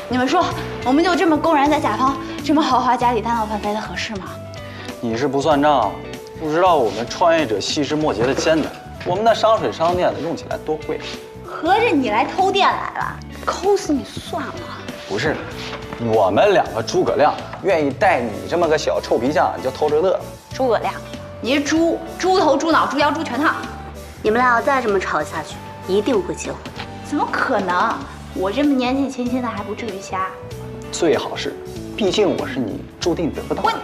你们说，我们就这么公然在甲方这么豪华家里大闹纷飞的合适吗？你是不算账，不知道我们创业者细枝末节的艰难。我们那商水商店的用起来多贵。合着你来偷电来了，抠死你算了。不是，我们两个诸葛亮愿意带你这么个小臭皮匠就偷着乐。诸葛亮，你是猪，猪头、猪脑、猪腰、猪全套。你们俩要再这么吵下去，一定会结婚。怎么可能？我这么年纪轻轻的还不至于瞎。最好是，毕竟我是你注定得不到的人。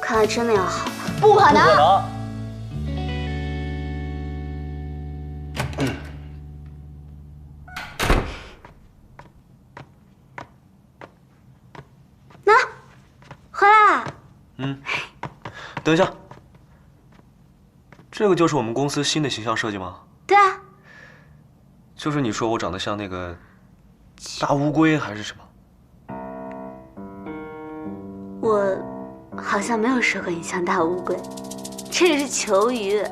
看来真的要好了。不可能。不可能。那，回来啦。等一下，这个就是我们公司新的形象设计吗？对啊。就是你说我长得像那个大乌龟还是什么？我好像没有说过你像大乌龟，这个是球鱼。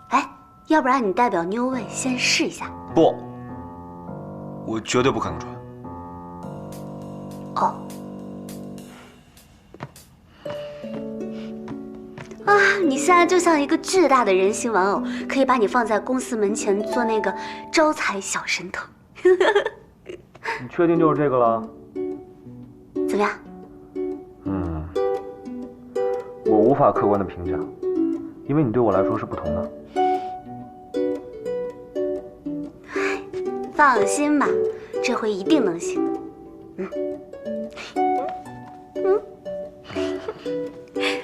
哎，要不然你代表 New Way 先试一下？不，我绝对不可能穿。哦。啊，你现在就像一个巨大的人形玩偶，可以把你放在公司门前做那个招财小神童。你确定就是这个了？怎么样？我无法客观的评价，因为你对我来说是不同的。放心吧，这回一定能行。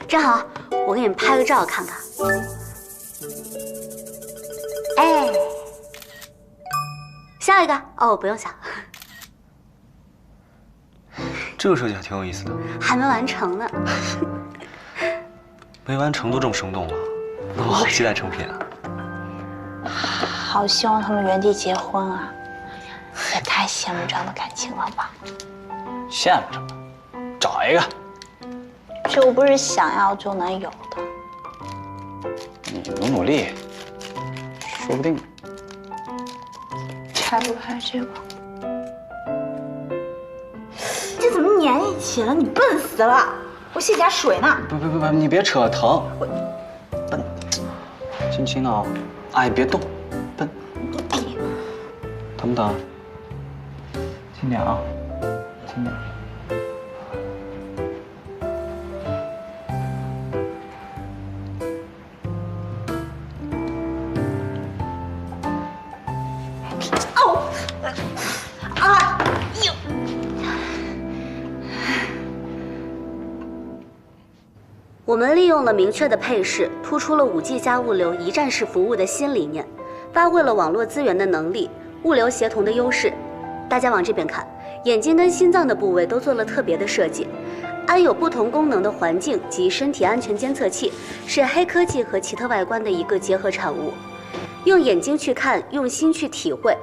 正好，我给你们拍个照看看。哎，笑一个哦，不用笑。这个设计还挺有意思的，还没完成呢。没完成都这么生动了，那我好期待成品啊！好希望他们原地结婚啊！也太羡慕这样的感情了吧？羡慕什么？找一个。就不是想要就能有的。你努力，说不定。拆不开这个。这怎么粘一起了？你笨死了！我卸下水呢。不，你别扯，疼。笨，轻轻的哦。哎，别动，笨。疼不疼？轻点啊，轻点。我们利用了明确的配饰，突出了5G 加物流一站式服务的新理念，发挥了网络资源的能力、物流协同的优势。大家往这边看，眼睛跟心脏的部位都做了特别的设计，安有不同功能的环境及身体安全监测器，是黑科技和奇特外观的一个结合产物。用眼睛去看，用心去体会，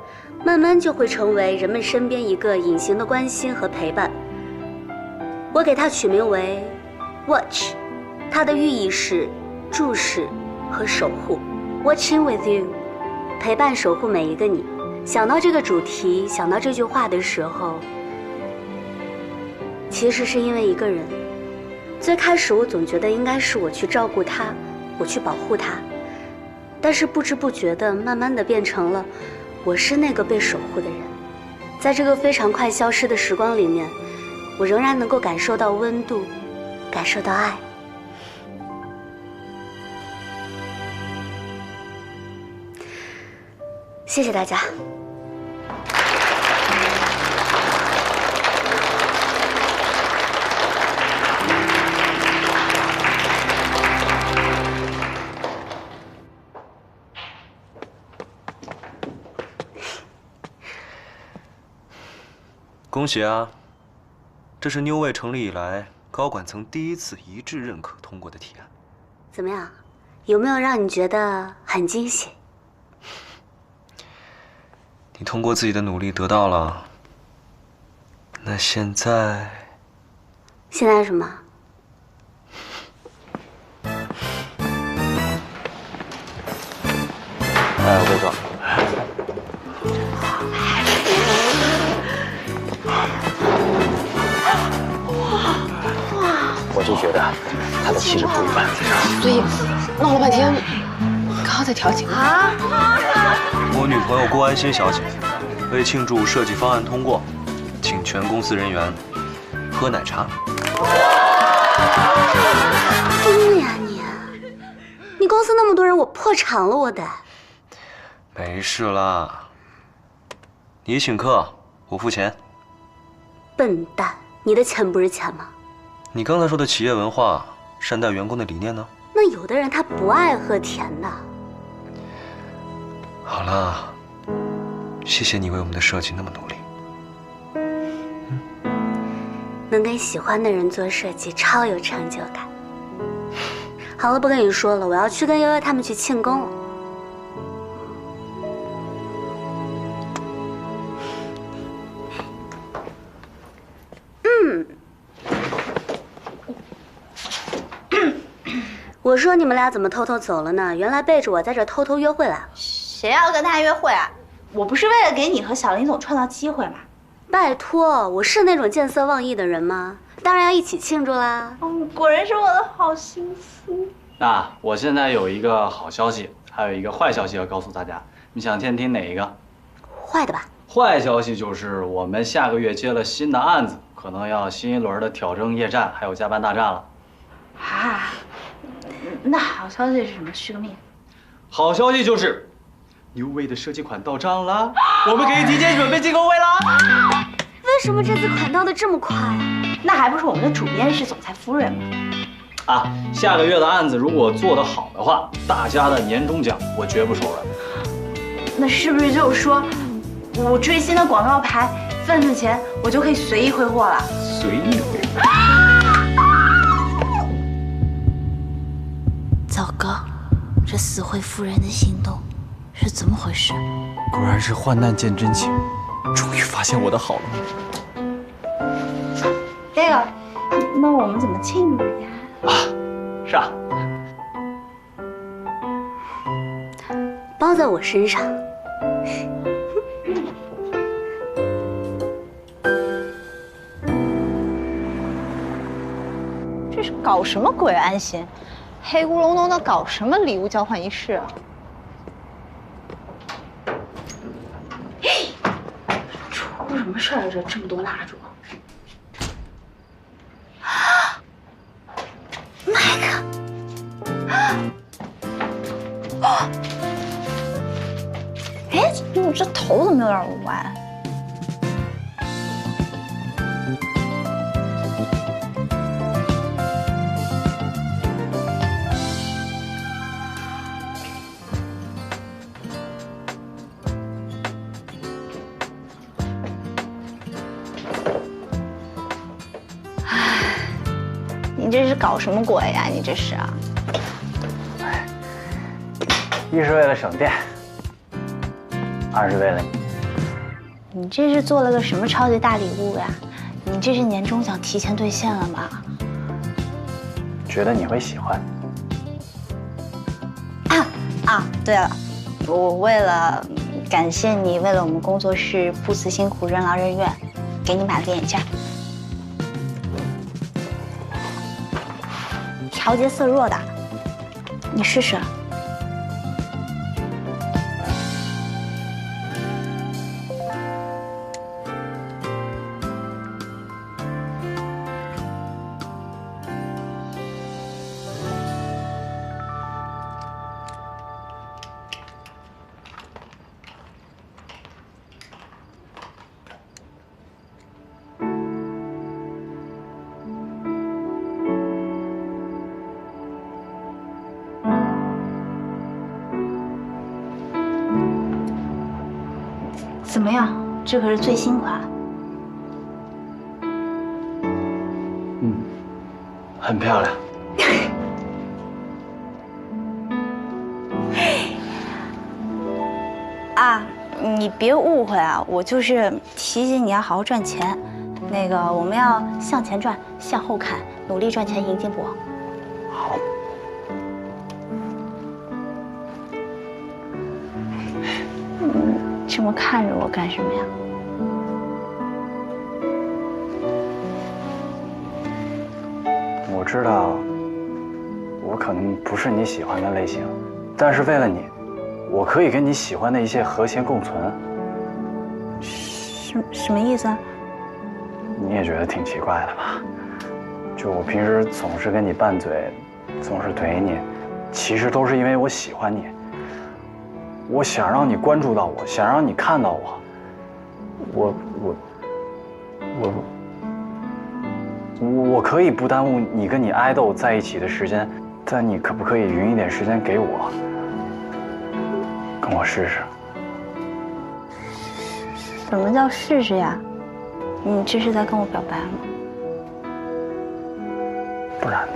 慢慢就会成为人们身边一个隐形的关心和陪伴。我给它取名为 Watch。它的寓意是注视和守护 ，Watching with you， 陪伴守护每一个你。想到这个主题，想到这句话的时候，其实是因为一个人。最开始我总觉得应该是我去照顾他，我去保护他，但是不知不觉的，慢慢的变成了我是那个被守护的人。在这个非常快消失的时光里面，我仍然能够感受到温度，感受到爱。谢谢大家。恭喜啊！这是 New Way 成立以来高管层第一次一致认可通过的提案。怎么样？有没有让你觉得很惊喜？你通过自己的努力得到了，那现在什么？哎，我跟你说，我就觉得他的气质不一般。所以闹了半天，刚好在调情啊。我女朋友郭安心小姐为庆祝设计方案通过，请全公司人员喝奶茶。疯了呀你！你公司那么多人，我破产了，我得。没事啦，你请客，我付钱。笨蛋，你的钱不是钱吗？你刚才说的企业文化、善待员工的理念呢？那有的人他不爱喝甜的。好了，谢谢你为我们的设计那么努力。能跟喜欢的人做设计，超有成就感。好了，不跟你说了，我要去跟悠悠他们去庆功了。我说你们俩怎么偷偷走了呢？原来背着我在这偷偷约会来了。谁要跟他约会啊？我不是为了给你和小林总创造机会吗？拜托，我是那种见色忘义的人吗？当然要一起庆祝啦！果然是我的好心思。那我现在有一个好消息，还有一个坏消息要告诉大家，你想先听哪一个？坏的吧。坏消息就是我们下个月接了新的案子，可能要新一轮的挑征夜战，还有加班大战了。啊，那好消息是什么？续个命。好消息就是，New Way 的设计款到账了，我们可以提前准备进购会了。为什么这次款到的这么快啊？那还不是我们的主编是总裁夫人吗？啊，下个月的案子如果做得好的话，大家的年终奖我绝不手软。那是不是就是说，我追星的广告牌份子钱我就可以随意挥霍了？随意挥霍。糟糕，这死灰夫人的行动是怎么回事？果然是患难见真情，现我的好了。这个，那我们怎么庆祝呀？是啊，包在我身上。这是搞什么鬼？安心，黑咕隆咚的搞什么礼物交换仪式啊？出什么事来着？这么多蜡烛。麦克，哦，哎，我这头怎么有点歪？你这是搞什么鬼呀？你这是啊？一是为了省电，二是为了你。你这是做了个什么超级大礼物呀？你这是年终奖提前兑现了吗？觉得你会喜欢。对了，我为了感谢你，为了我们工作室不辞辛苦、任劳任怨，给你买了个眼镜。调节色弱的，你试试。怎么样？这可是最新款。很漂亮。你别误会啊，我就是提醒你要好好赚钱。那个，我们要向前赚，向后看，努力赚钱，迎进步。好。这么看着我干什么呀？我知道，我可能不是你喜欢的类型，但是为了你，我可以跟你喜欢的一些和谐共存。什么意思啊？你也觉得挺奇怪的吧？就我平时总是跟你拌嘴，总是怼你，其实都是因为我喜欢你。我想让你关注到我，想让你看到我。我可以不耽误你跟你爱豆在一起的时间，但你可不可以匀一点时间给我，跟我试试？什么叫试试呀？你这是在跟我表白吗？不然呢？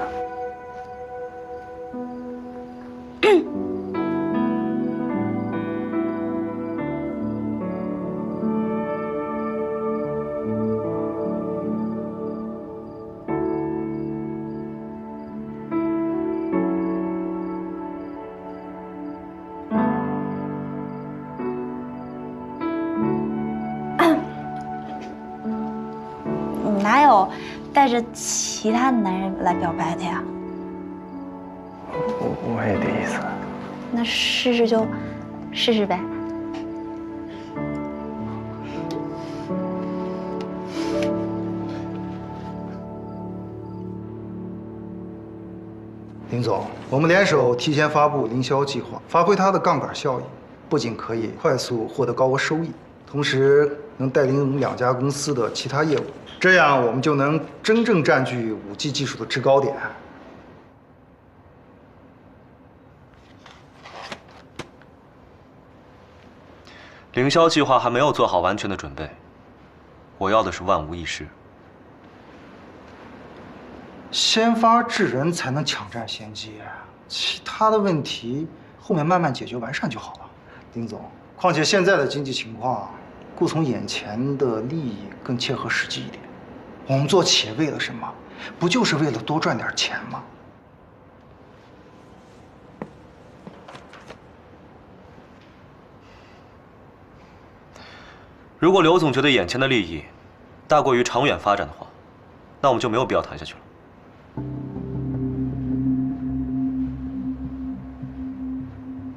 你哪有带着其他男人来表白的呀？我也第一次。那试试就试试呗。林总，我们联手提前发布营销计划，发挥它的杠杆效应，不仅可以快速获得高额收益，同时能带领我们2家公司的其他业务，这样我们就能真正占据5G 技术的制高点。营销计划还没有做好完全的准备，我要的是万无一失。先发制人才能抢占先机，其他的问题后面慢慢解决完善就好了。林总，况且现在的经济情况，顾从眼前的利益更切合实际一点。我们做企业为了什么？不就是为了多赚点钱吗？如果刘总觉得眼前的利益大过于长远发展的话，那我们就没有必要谈下去了。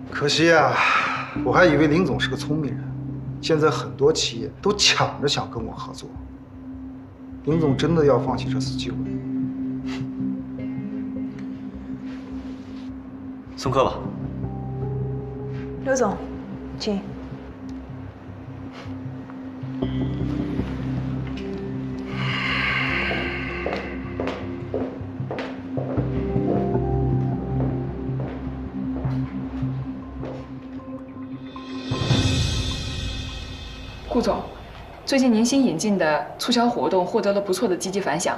可惜啊，我还以为林总是个聪明人，现在很多企业都抢着想跟我合作。林总真的要放弃这次机会？送客吧。刘总，请。顾总，最近您新引进的促销活动获得了不错的积极反响，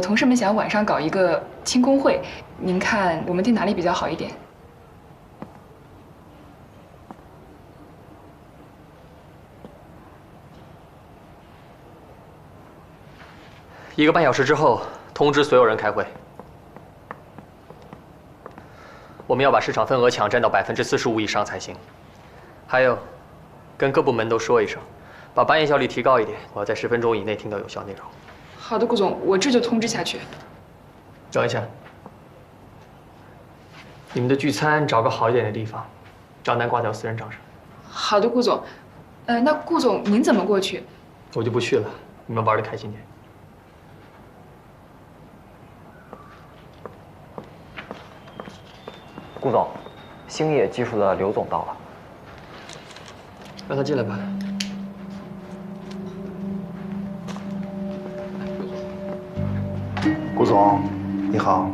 同事们想晚上搞一个庆功会，您看我们定哪里比较好一点？1个半小时之后通知所有人开会。我们要把市场份额抢占到45%以上才行。还有，跟各部门都说一声，把班业效率提高一点。我要在10分钟以内听到有效内容。好的，顾总，我这就通知下去。等一下，你们的聚餐找个好一点的地方，账单挂在我私人账上。好的，顾总。那顾总您怎么过去？我就不去了，你们玩的开心点。顾总，星野技术的刘总到了，让他进来吧。顾总，你好。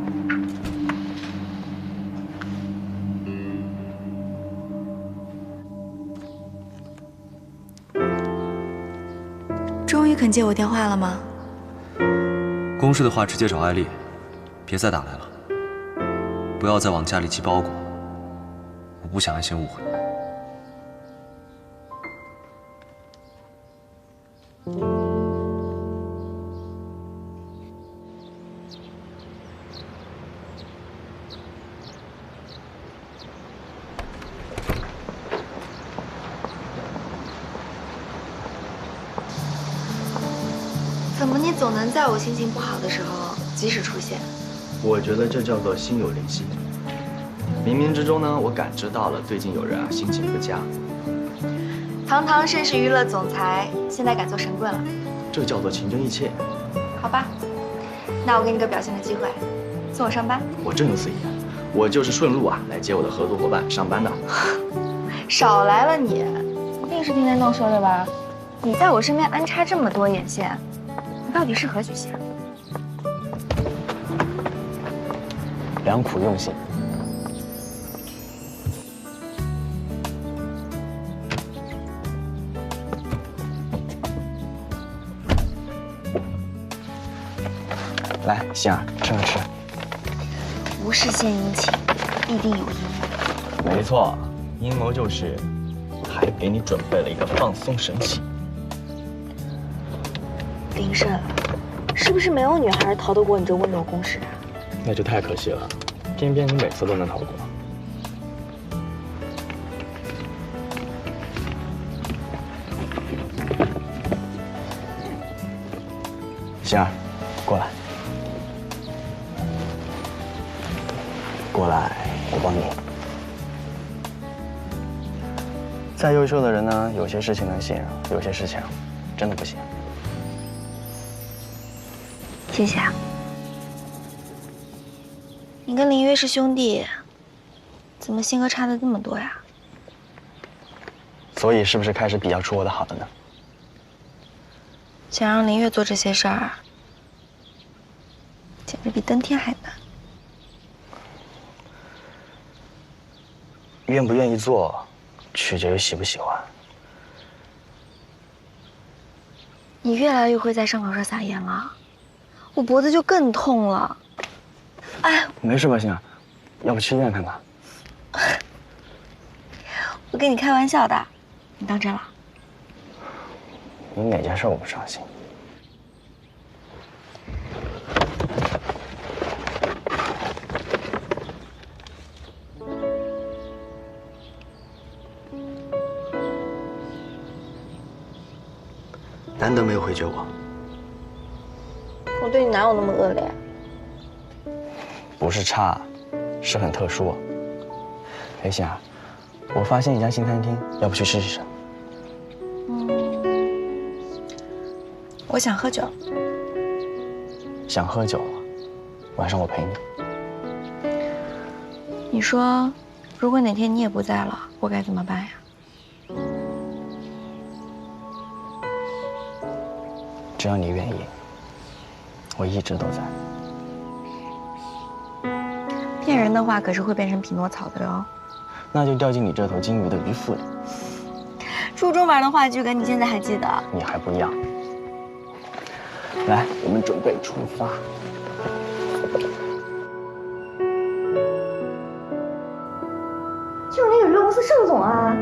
终于肯接我电话了吗？公事的话直接找艾丽，别再打来了。不要再往家里寄包裹，我不想安心误会。怎么你总能在我心情不好的时候及时出现？我觉得这叫做心有灵犀。冥冥之中呢，我感知到了最近有人心情不佳。堂堂盛世娱乐总裁，现在改做神棍了，这叫做情真意切。好吧，那我给你个表现的机会，送我上班。我真有此意，我就是顺路来接我的合作伙伴上班的。少来了你，一定是听天动说的吧？你在我身边安插这么多眼线，你到底是何居心？良苦用心。来，杏儿，趁热吃。无事献殷勤，必定有阴谋。没错，阴谋就是还给你准备了一个放松神器。林胜，是不是没有女孩逃得过你这温柔攻势啊？那就太可惜了，偏偏你每次都能逃过。杏儿，过来，过来，我帮你。再优秀的人呢，有些事情能信，有些事情真的不行。谢谢啊。你跟林月是兄弟，怎么性格差的这么多呀？所以是不是开始比较出我的好了呢？想让林月做这些事儿，简直比登天还难。愿不愿意做，取决于喜不喜欢。你越来越会在伤口上撒盐了，我脖子就更痛了。哎，没事吧，杏儿？要不去医院看看？我跟你开玩笑的，你当真了？你哪件事我不伤心？难得没有回绝我。我对你哪有那么恶劣？不是差，是很特殊。裴霞，我发现一家新餐厅，要不去试试？我想喝酒。想喝酒，晚上我陪你。你说，如果哪天你也不在了，我该怎么办呀？只要你愿意，我一直都在。骗人的话可是会变成匹诺曹的哟。那就掉进你这头金鱼的鱼腹里。初中玩的话剧梗，你现在还记得？你还不一样。来，我们准备出发。就是那个娱乐公司盛总啊，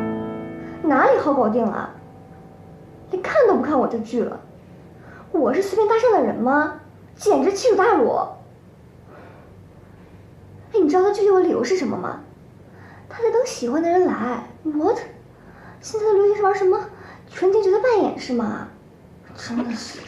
哪里好搞定啊？连看都不看我这剧了。我是随便搭讪的人吗？简直欺辱大辱！哎，你知道他拒绝我理由是什么吗？他在等喜欢的人来。What？ 现在的流行是玩什么全景角色扮演是吗？真的是。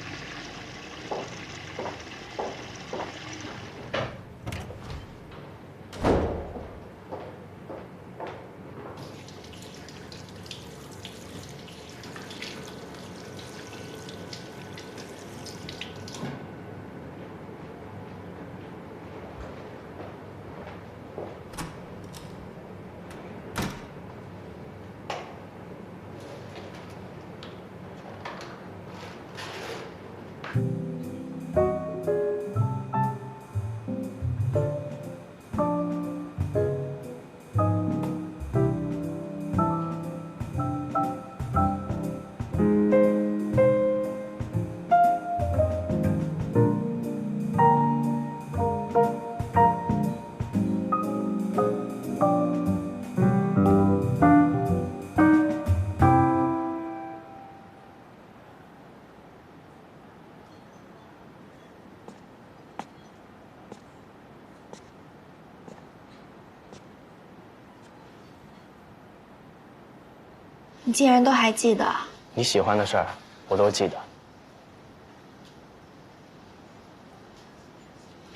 你竟然都还记得？你喜欢的事儿，我都记得。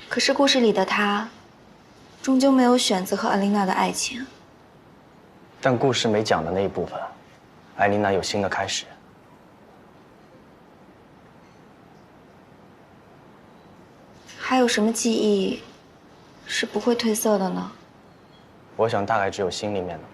可是故事里的他，终究没有选择和艾琳娜的爱情。但故事没讲的那一部分，艾琳娜有新的开始。还有什么记忆是不会褪色的呢？我想大概只有心里面的吧。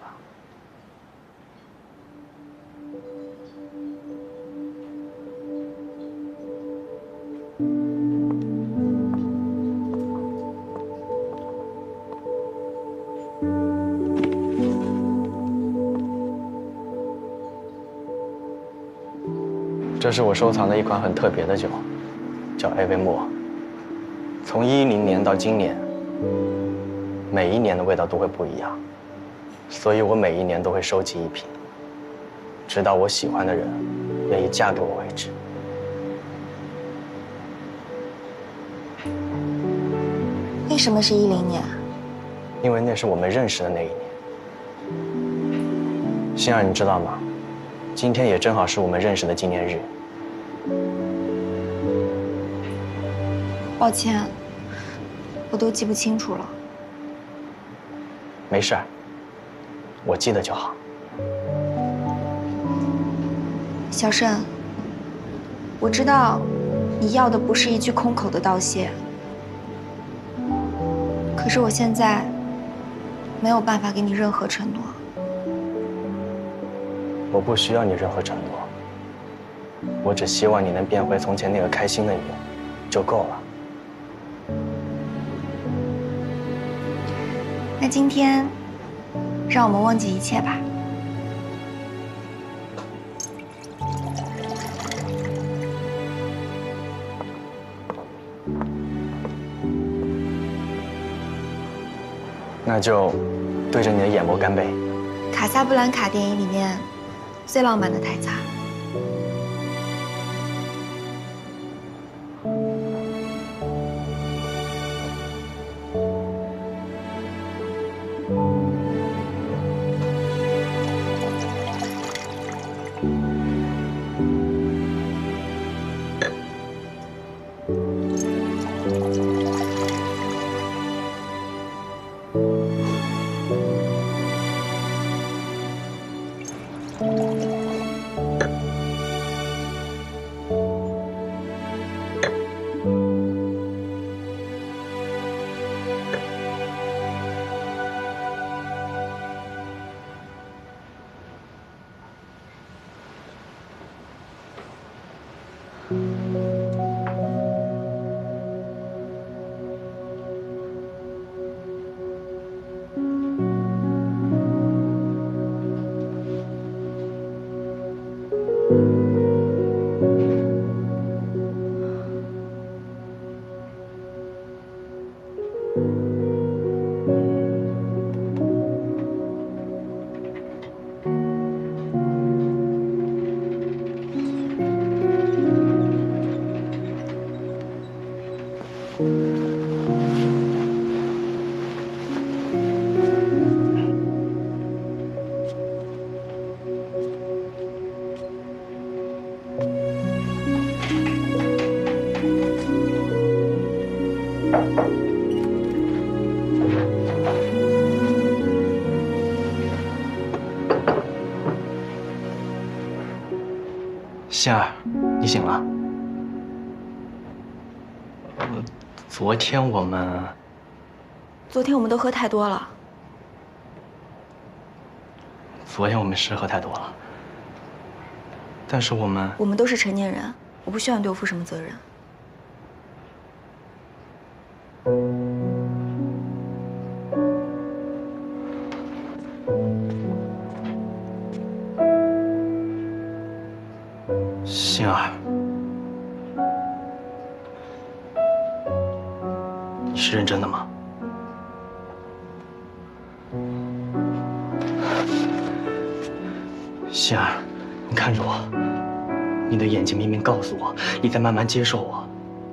这是我收藏的一款很特别的酒，叫艾维莫。从10年到今年，每一年的味道都会不一样，所以我每一年都会收集一瓶，直到我喜欢的人愿意嫁给我为止。为什么是10年？因为那是我们认识的那一年。欣儿，你知道吗？今天也正好是我们认识的纪念日。抱歉，我都记不清楚了。没事儿，我记得就好。小盛，我知道你要的不是一句空口的道谢，可是我现在没有办法给你任何承诺。我不需要你任何承诺，我只希望你能变回从前那个开心的你，就够了。那今天，让我们忘记一切吧。那就对着你的眼眸干杯。卡萨布兰卡电影里面最浪漫的台词。心儿，你醒了？昨天我们都喝太多了。昨天我们是喝太多了，但是我们都是成年人，我不需要你对我负什么责任。心儿，你是认真的吗？心儿，你看着我，你的眼睛明明告诉我你在慢慢接受我，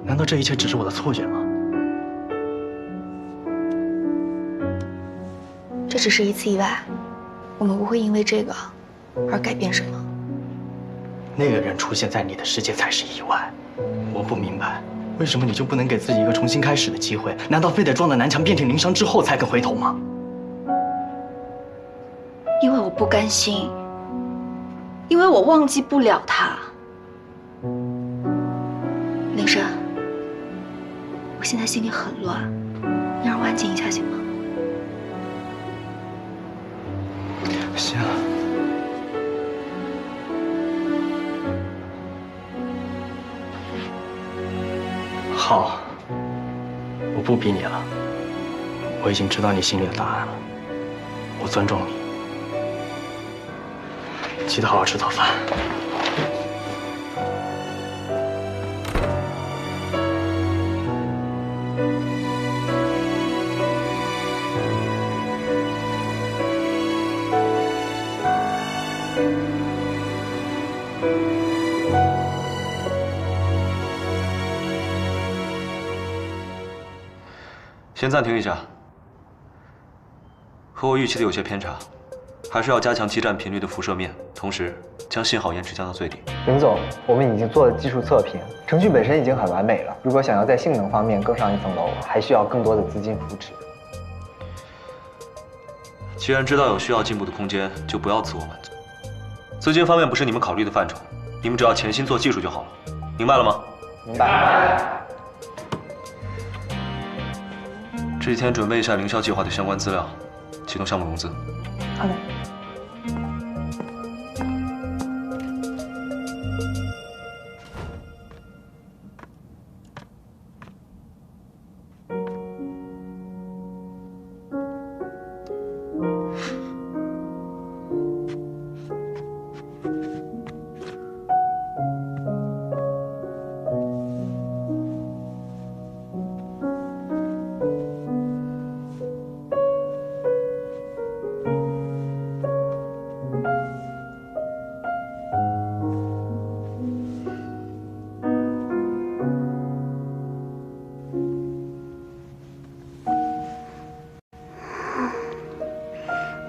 难道这一切只是我的错觉吗？这只是一次意外，我们不会因为这个而改变什么。那个人出现在你的世界才是意外，我不明白，为什么你就不能给自己一个重新开始的机会？难道非得撞到南墙遍体鳞伤之后才肯回头吗？因为我不甘心，因为我忘记不了他。林深，我现在心里很乱，你让我安静一下行吗？行。好，我不逼你了。我已经知道你心里的答案了，我尊重你。记得好好吃早饭。先暂停一下，和我预期的有些偏差，还是要加强基站频率的辐射面，同时将信号延迟降到最低。林总，我们已经做了技术测评，程序本身已经很完美了。如果想要在性能方面更上一层楼，还需要更多的资金扶持。既然知道有需要进步的空间，就不要自我满足。资金方面不是你们考虑的范畴，你们只要潜心做技术就好了，明白了吗？明白。这几天准备一下凌霄计划的相关资料，启动项目融资。好的。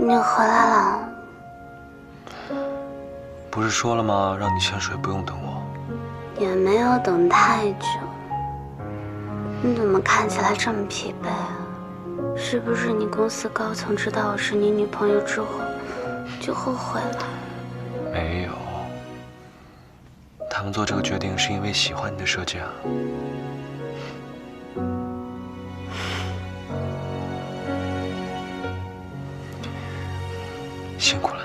你回来了？不是说了吗？让你潜水不用等我。也没有等太久。你怎么看起来这么疲惫啊？是不是你公司高层知道我是你女朋友之后，就后悔了？没有，他们做这个决定是因为喜欢你的设计啊。辛苦了。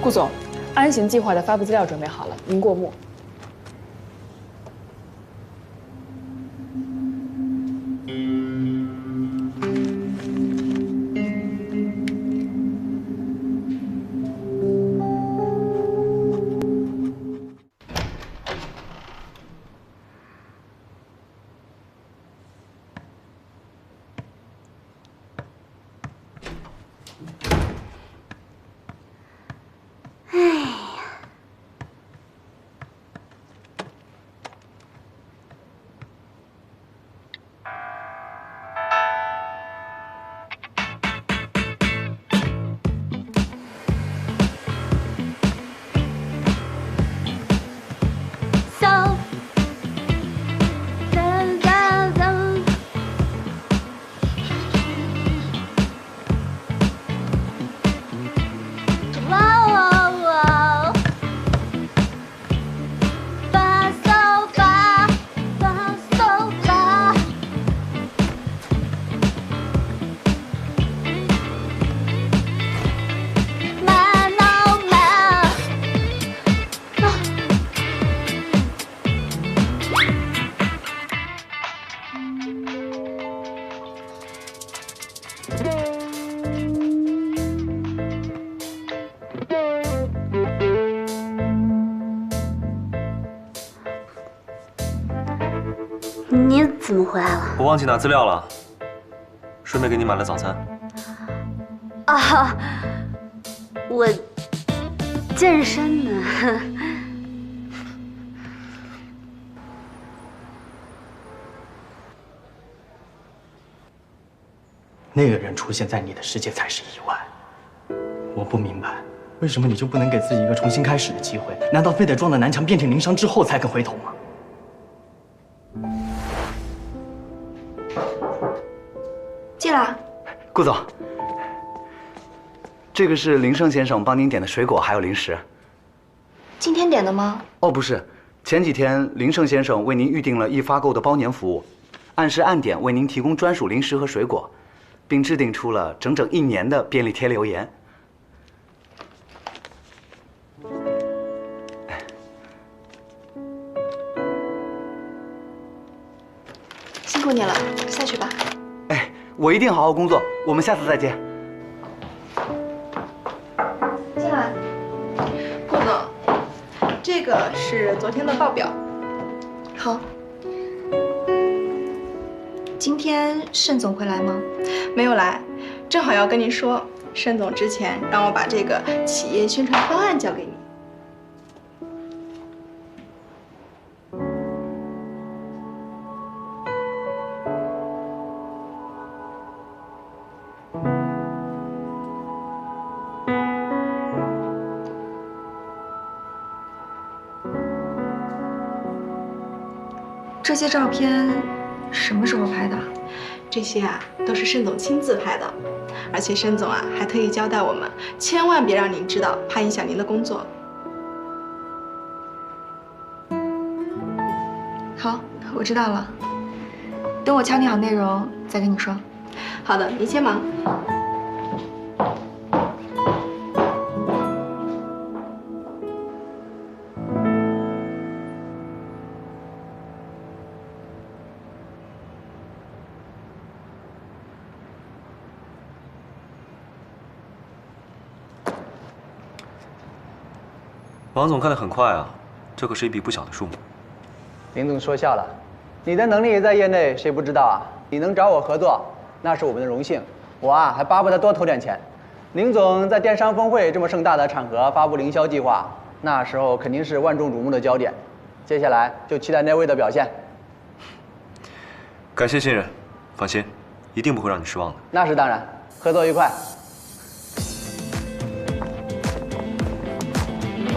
顾总，安行计划的发布资料准备好了，您过目。你怎么回来了？我忘记拿资料了，顺便给你买了早餐。啊，我健身呢。那个人出现在你的世界才是意外。我不明白，为什么你就不能给自己一个重新开始的机会？难道非得撞了南墙遍体鳞伤之后才肯回头吗？进来。顾总，这个是林胜先生帮您点的水果还有零食。今天点的吗？哦，不是，前几天林胜先生为您预定了易发购的包年服务，按时按点为您提供专属零食和水果，并制定出了整整1年的便利贴留言。辛苦你了，下去吧。哎，我一定好好工作，我们下次再见。进来。顾总，这个是昨天的报表。好。今天盛总会来吗？没有来，正好要跟你说，盛总之前让我把这个企业宣传方案交给你。这些照片什么时候拍的？这些啊都是盛总亲自拍的，而且盛总啊还特意交代我们，千万别让您知道，怕影响您的工作。好，我知道了。等我敲定好内容再跟你说。好的，您先忙。王总看得很快啊，这可是一笔不小的数目。林总说笑了，你的能力在业内谁不知道啊？你能找我合作，那是我们的荣幸。我啊还巴不得多投点钱。林总在电商峰会这么盛大的场合发布营销计划，那时候肯定是万众瞩目的焦点。接下来就期待那位的表现。感谢信任，放心，一定不会让你失望的。那是当然，合作愉快。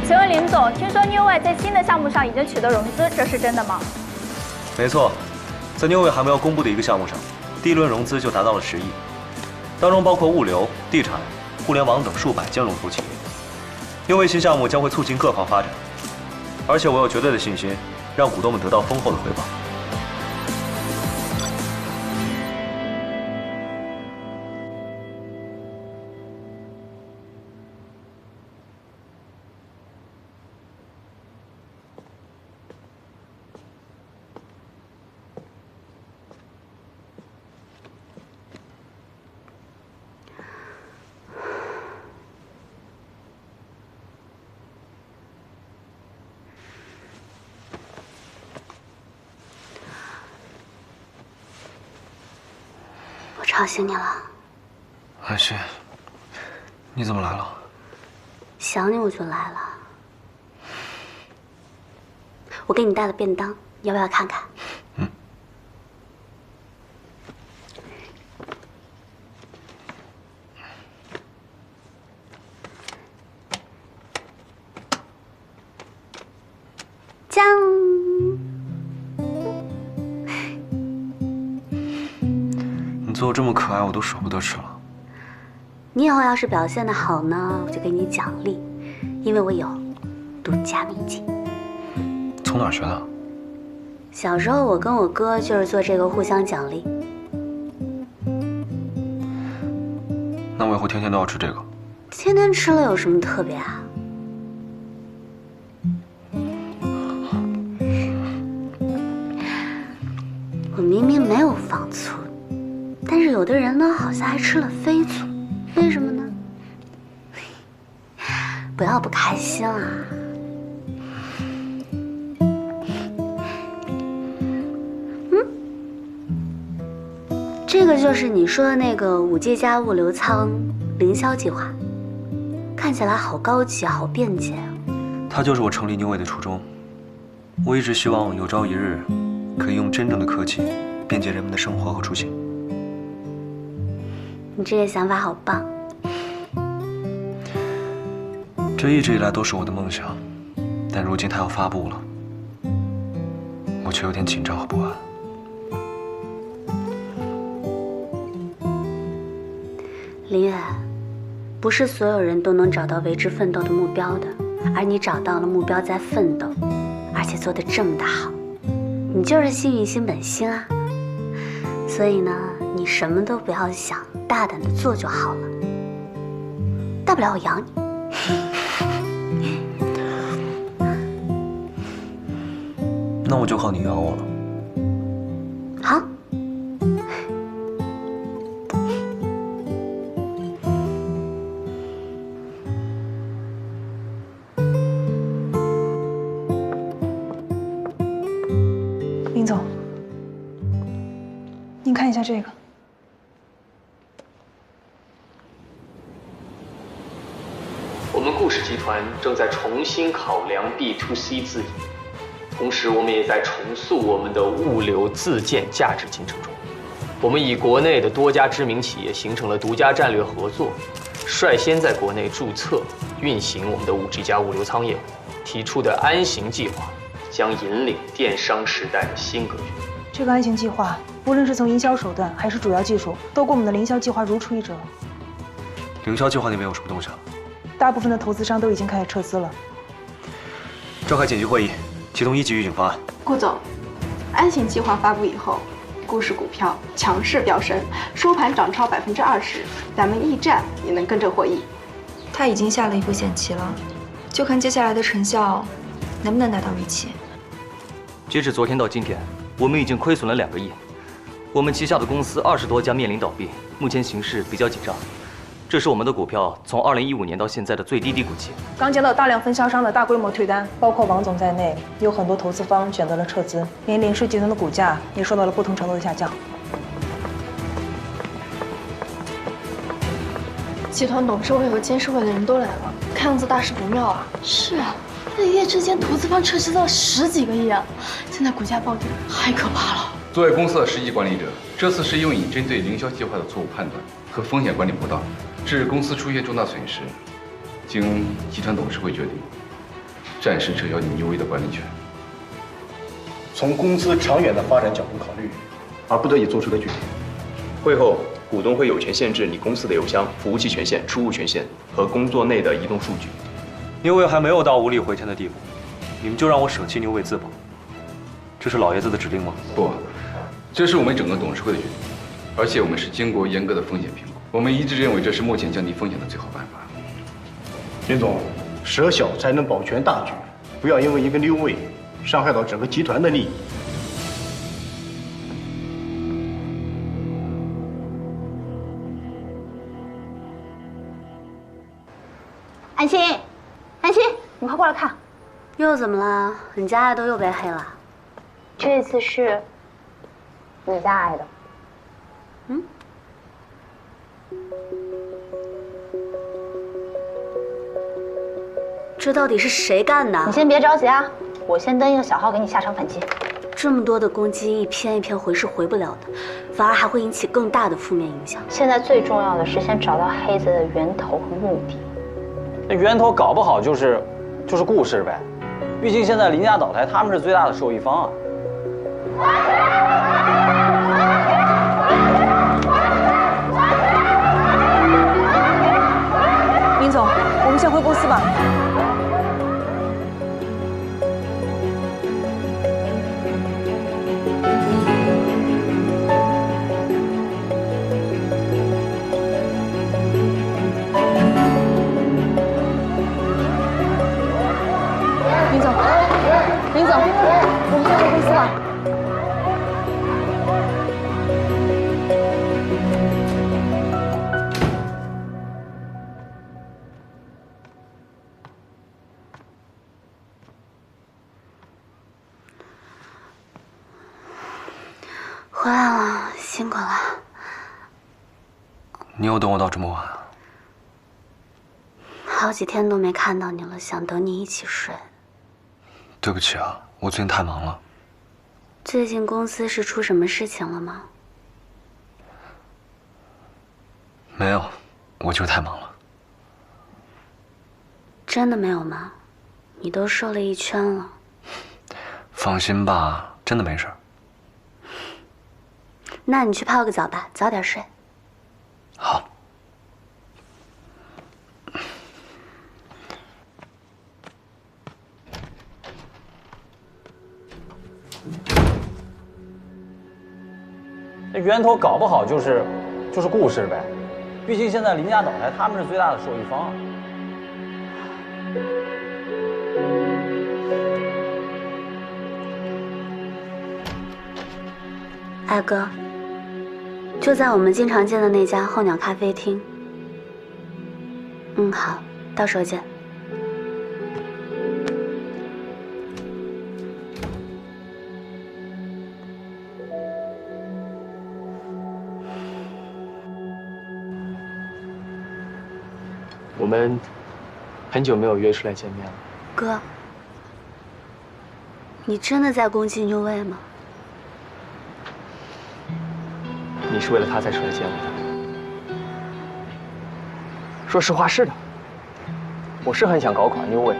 请问林总，听说 New Way 在新的项目上已经取得融资，这是真的吗？没错，在 New Way 还没有公布的一个项目上，第一轮融资就达到了10亿，当中包括物流、地产、互联网等数百间龙头企业。New Way 新项目将会促进各方发展，而且我有绝对的信心，让股东们得到丰厚的回报。吵醒你了，安心，你怎么来了？想你我就来了。我给你带了便当，要不要看看？酱。你做这么可爱，我都舍不得吃了。你以后要是表现得好呢，我就给你奖励，因为我有独家秘籍。从哪儿学的？小时候我跟我哥就是做这个互相奖励。那我以后天天都要吃这个。天天吃了有什么特别啊？我明明没有放醋，但是有的人呢，好像还吃了飞醋，为什么呢？不要不开心啊！嗯，这个就是你说的那个5G 加物流仓凌霄计划，看起来好高级，好便捷啊！它就是我成立 New Way 的初衷。我一直希望有朝一日，可以用真正的科技便捷人们的生活和出行。你这个想法好棒。这一直以来都是我的梦想，但如今它要发布了，我却有点紧张和不安。林远，不是所有人都能找到为之奋斗的目标的，而你找到了目标在奋斗，而且做得这么的好，你就是幸运星本星啊！所以呢，你什么都不要想，大胆的做就好了。大不了我养你。那我就靠你养我了。好。林总，您看一下这个。我们顾氏集团正在重新考量 B2C 自营，同时我们也在重塑我们的物流自建价值进程中。我们与国内的多家知名企业形成了独家战略合作，率先在国内注册运行我们的5G 加物流仓业务，提出的安行计划将引领电商时代的新格局。这个安行计划，无论是从营销手段还是主要技术，都跟我们的凌霄计划如出一辙。凌霄计划那边有什么动向？大部分的投资商都已经开始撤资了。召开紧急会议，启动1级预警方案。顾总，安行计划发布以后，顾氏股票强势飙升，收盘涨超20%，咱们驿站也能跟着获益。他已经下了一步险棋了，就看接下来的成效能不能达到预期。截至昨天到今天，我们已经亏损了2个亿，我们旗下的公司20多家面临倒闭，目前形势比较紧张。这是我们的股票从2015年到现在的最低谷期。刚接到大量分销商的大规模退单，包括王总在内，有很多投资方选择了撤资，连凌氏集团的股价也受到了不同程度的下降。集团董事会和监事会的人都来了，看样子大事不妙啊！是啊，这一夜之间投资方撤资到10几个亿啊，现在股价暴跌，太可怕了。作为公司的实际管理者，这次是因为你针对凌霄计划的错误判断和风险管理不当，致公司出现重大损失，经集团董事会决定，暂时撤销你New Way的管理权。从公司长远的发展角度考虑，而不得已做出的决定。会后，股东会有权限制你公司的邮箱、服务器权限、出入权限和工作内的移动数据。New Way还没有到无力回天的地步，你们就让我舍弃New Way自保，这是老爷子的指令吗？不，这是我们整个董事会的决定，而且我们是经过严格的风险评估。我们一致认为这是目前降低风险的最好办法。林总，舍小才能保全大局，不要因为一个New Way伤害到整个集团的利益。安心，安心，你快过来看，又怎么了？你家爱豆又被黑了？这次是你家爱的。嗯？这到底是谁干的？你先别着急啊，我先登一个小号给你下场反击。这么多的攻击，一篇一篇回是回不了的，反而还会引起更大的负面影响。现在最重要的是先找到黑子的源头和目的。那源头搞不好就是顾氏呗，毕竟现在林家倒台，他们是最大的受益方啊。林总，我们先回公司吧。林总，林总，我们先回公司吧。回来了，辛苦了。你又等我到这么晚啊？好几天都没看到你了，想等你一起睡。对不起啊，我最近太忙了。最近公司是出什么事情了吗？没有，我就是太忙了。真的没有吗？你都瘦了一圈了。放心吧，真的没事儿。那你去泡个澡吧，早点睡。好。那源头搞不好就是顾氏呗，毕竟现在林家倒台，他们是最大的受益方。艾哥，就在我们经常见的那家候鸟咖啡厅。好，到时候见。我们很久没有约出来见面了。哥，你真的在攻击New Way吗？你是为了他才出来见我的？说实话，是的。我是很想搞垮New Way，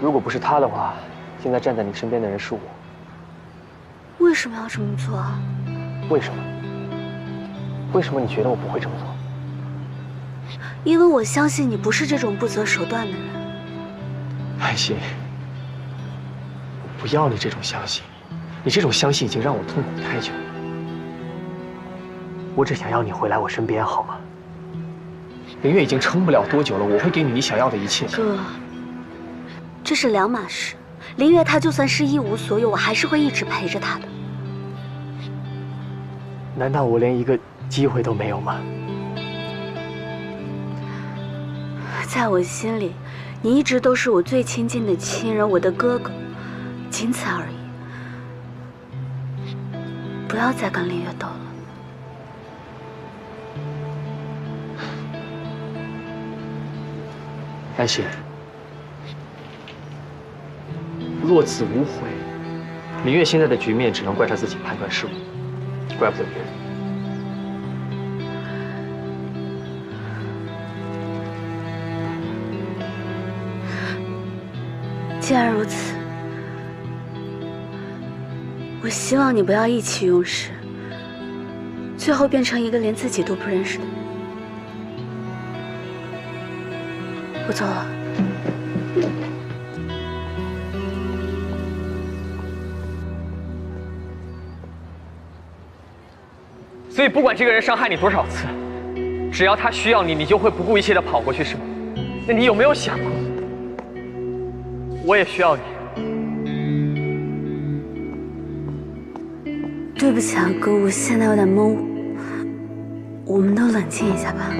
如果不是他的话，现在站在你身边的人是我。为什么要这么做啊？为什么？为什么你觉得我不会这么做？因为我相信你不是这种不择手段的人。安心，我不要你这种相信，你这种相信已经让我痛苦太久了。我只想要你回来我身边，好吗？林月已经撑不了多久了，我会给你你想要的一切。哥，这是两码事。林月她就算是一无所有，我还是会一直陪着她的。难道我连一个机会都没有吗？在我心里，你一直都是我最亲近的亲人，我的哥哥，仅此而已。不要再跟林月斗了。安心，落子无悔。林月现在的局面只能怪她自己判断失误，怪不得别人。既然如此，我希望你不要意气用事，最后变成一个连自己都不认识的人。我走了。所以不管这个人伤害你多少次，只要他需要你，你就会不顾一切的跑过去，是吗？那你有没有想过，我也需要你？对不起啊，哥，我现在有点懵，我们都冷静一下吧。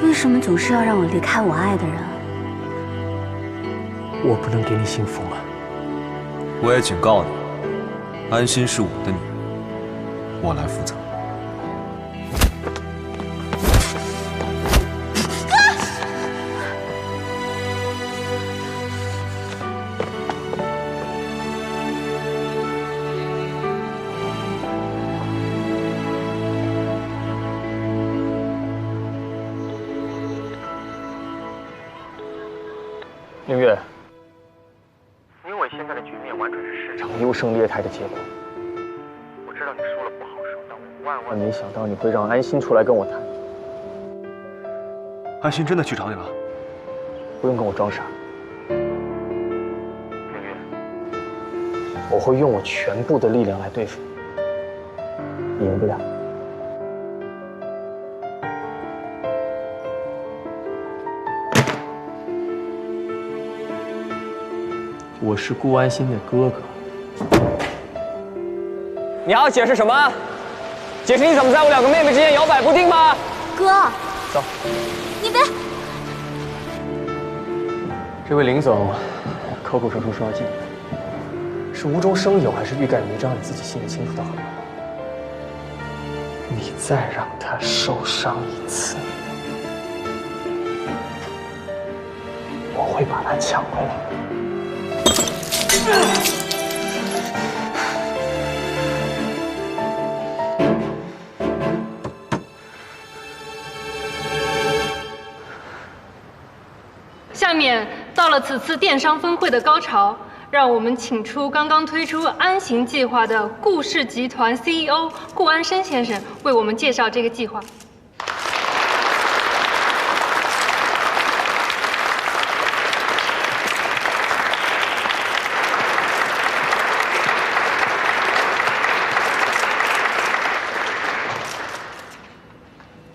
为什么总是要让我离开我爱的人啊？我不能给你幸福吗？我也警告你，安心是我的女人，我来负责。林月，因为现在的局面完全是市场优胜劣汰的结果。我知道你输了不好受，但我万万没想到你会让安心出来跟我谈。安心真的去找你了？不用跟我装傻。林月，我会用我全部的力量来对付你，赢不了。我是顾安心的哥哥。你还要解释什么？解释你怎么在我两个妹妹之间摇摆不定吗？哥，走。你别。这位林总口口声声说要见你，是无中生有还是欲盖弥彰？你自己心里清楚的很。你再让他受伤一次，我会把他抢回来。下面到了此次电商峰会的高潮，让我们请出刚刚推出安行计划的顾氏集团 CEO 顾安生先生为我们介绍这个计划。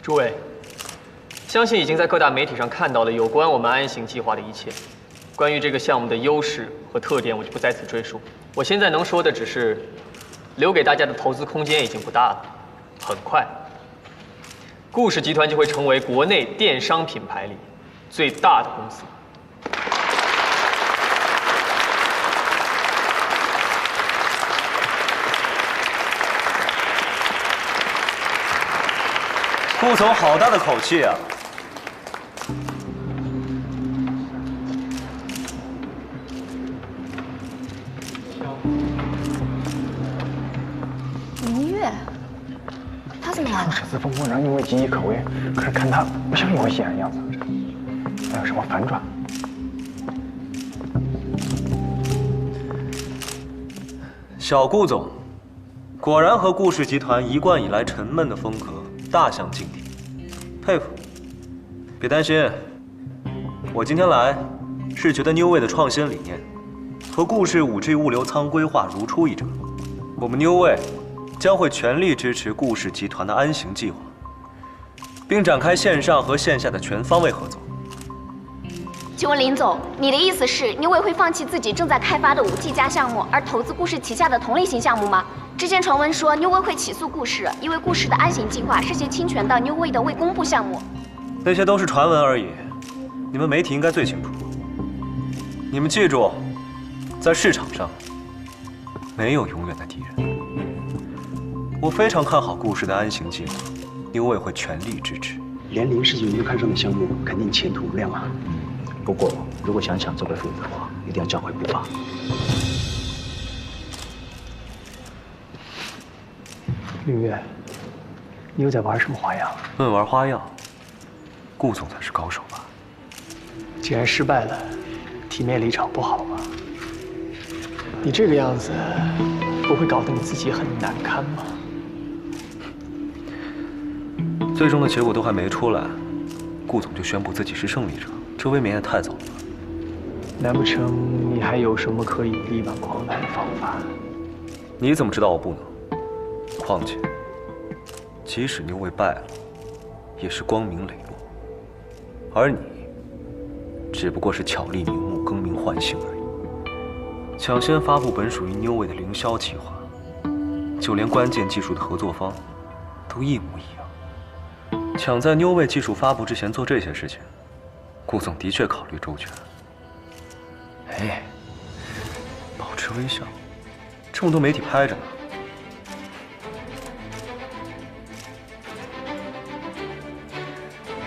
诸位，相信已经在各大媒体上看到了有关我们安行计划的一切。关于这个项目的优势和特点，我就不在此赘述。我现在能说的只是，留给大家的投资空间已经不大了。很快，顾氏集团就会成为国内电商品牌里最大的公司。顾总好大的口气啊！林月，他怎么来了？这次风波让因为岌岌可危，可是看他不像有险的样子，还有什么反转？小顾总，果然和顾氏集团一贯以来沉闷的风格大相径庭，佩服。别担心，我今天来是觉得 Newway 的创新理念和顾氏5G 物流仓规划如出一辙。我们 Newway 将会全力支持顾氏集团的安行计划，并展开线上和线下的全方位合作。请问林总，你的意思是 Newway 会放弃自己正在开发的5G 加项目，而投资顾氏旗下的同类型项目吗？之前传闻说 Newway 会起诉顾氏，因为顾氏的安行计划涉嫌侵权到 Newway 的未公布项目。那些都是传闻而已，你们媒体应该最清楚。你们记住，在市场上没有永远的敌人。我非常看好顾氏的安行计划，Newway会全力支持。连林氏就您看上的项目，肯定前途无量啊。不过，如果想抢这块肥的话，一定要加快步伐。林月，你又在玩什么花样？论玩花样，顾总才是高手吧？既然失败了，体面离场不好吗？你这个样子，不会搞得你自己很难堪吗？最终的结果都还没出来，顾总就宣布自己是胜利者，这未免也太早了吧？难不成你还有什么可以力挽狂澜的方法？你怎么知道我不能？况且，即使Newway败了，也是光明磊落，而你，只不过是巧立名目、更名换姓而已。抢先发布本属于Newway的凌霄计划，就连关键技术的合作方，都一模一样。抢在Newway技术发布之前做这些事情，顾总的确考虑周全。哎，保持微笑，这么多媒体拍着呢。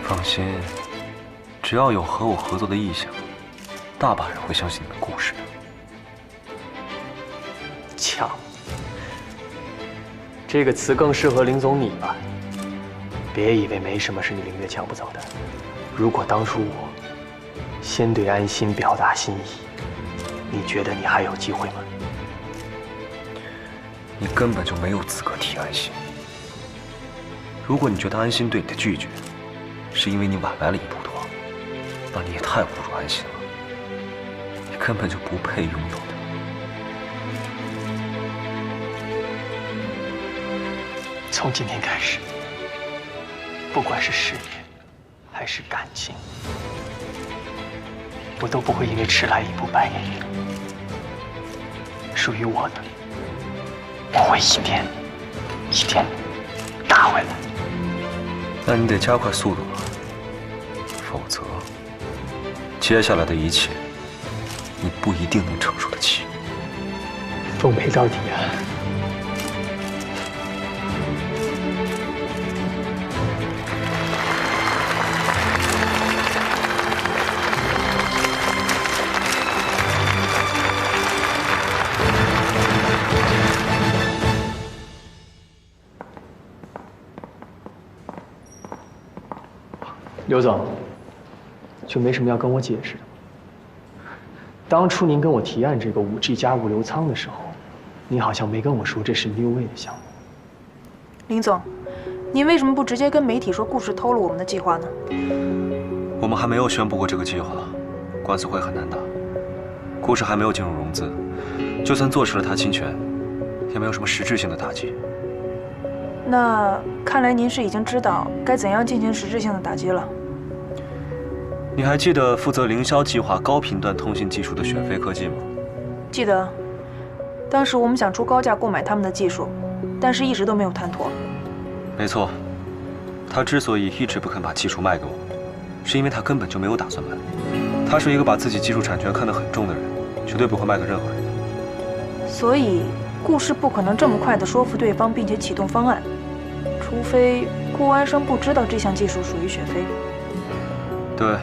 放心，只要有和我合作的意向，大把人会相信你们故事的。抢，这个词更适合林总你吧。别以为没什么是你林月抢不走的。如果当初我先对安心表达心意，你觉得你还有机会吗？你根本就没有资格提安心。如果你觉得安心对你的拒绝是因为你晚来了一步的话，那你也太侮辱安心了。你根本就不配拥有它。从今天开始，不管是事业还是感情，我都不会因为迟来一步白眼你了。属于我的，我会一天一天打回来。那你得加快速度了，否则接下来的一切，你不一定能承受得起。奉陪到底啊！刘总，就没什么要跟我解释的。当初您跟我提案这个5G 加物流仓的时候，您好像没跟我说这是 New Way 的项目。林总，您为什么不直接跟媒体说故事偷了我们的计划呢？我们还没有宣布过这个计划，官司会很难打。故事还没有进入融资，就算坐实了他侵权，也没有什么实质性的打击。那看来您是已经知道该怎样进行实质性的打击了。你还记得负责凌霄计划高频段通信技术的雪飞科技吗？记得，当时我们想出高价购买他们的技术，但是一直都没有谈妥。没错，他之所以一直不肯把技术卖给我，是因为他根本就没有打算卖。他是一个把自己技术产权看得很重的人，绝对不会卖给任何人的。所以，顾氏不可能这么快地说服对方，并且启动方案，除非顾安生不知道这项技术属于雪飞。对，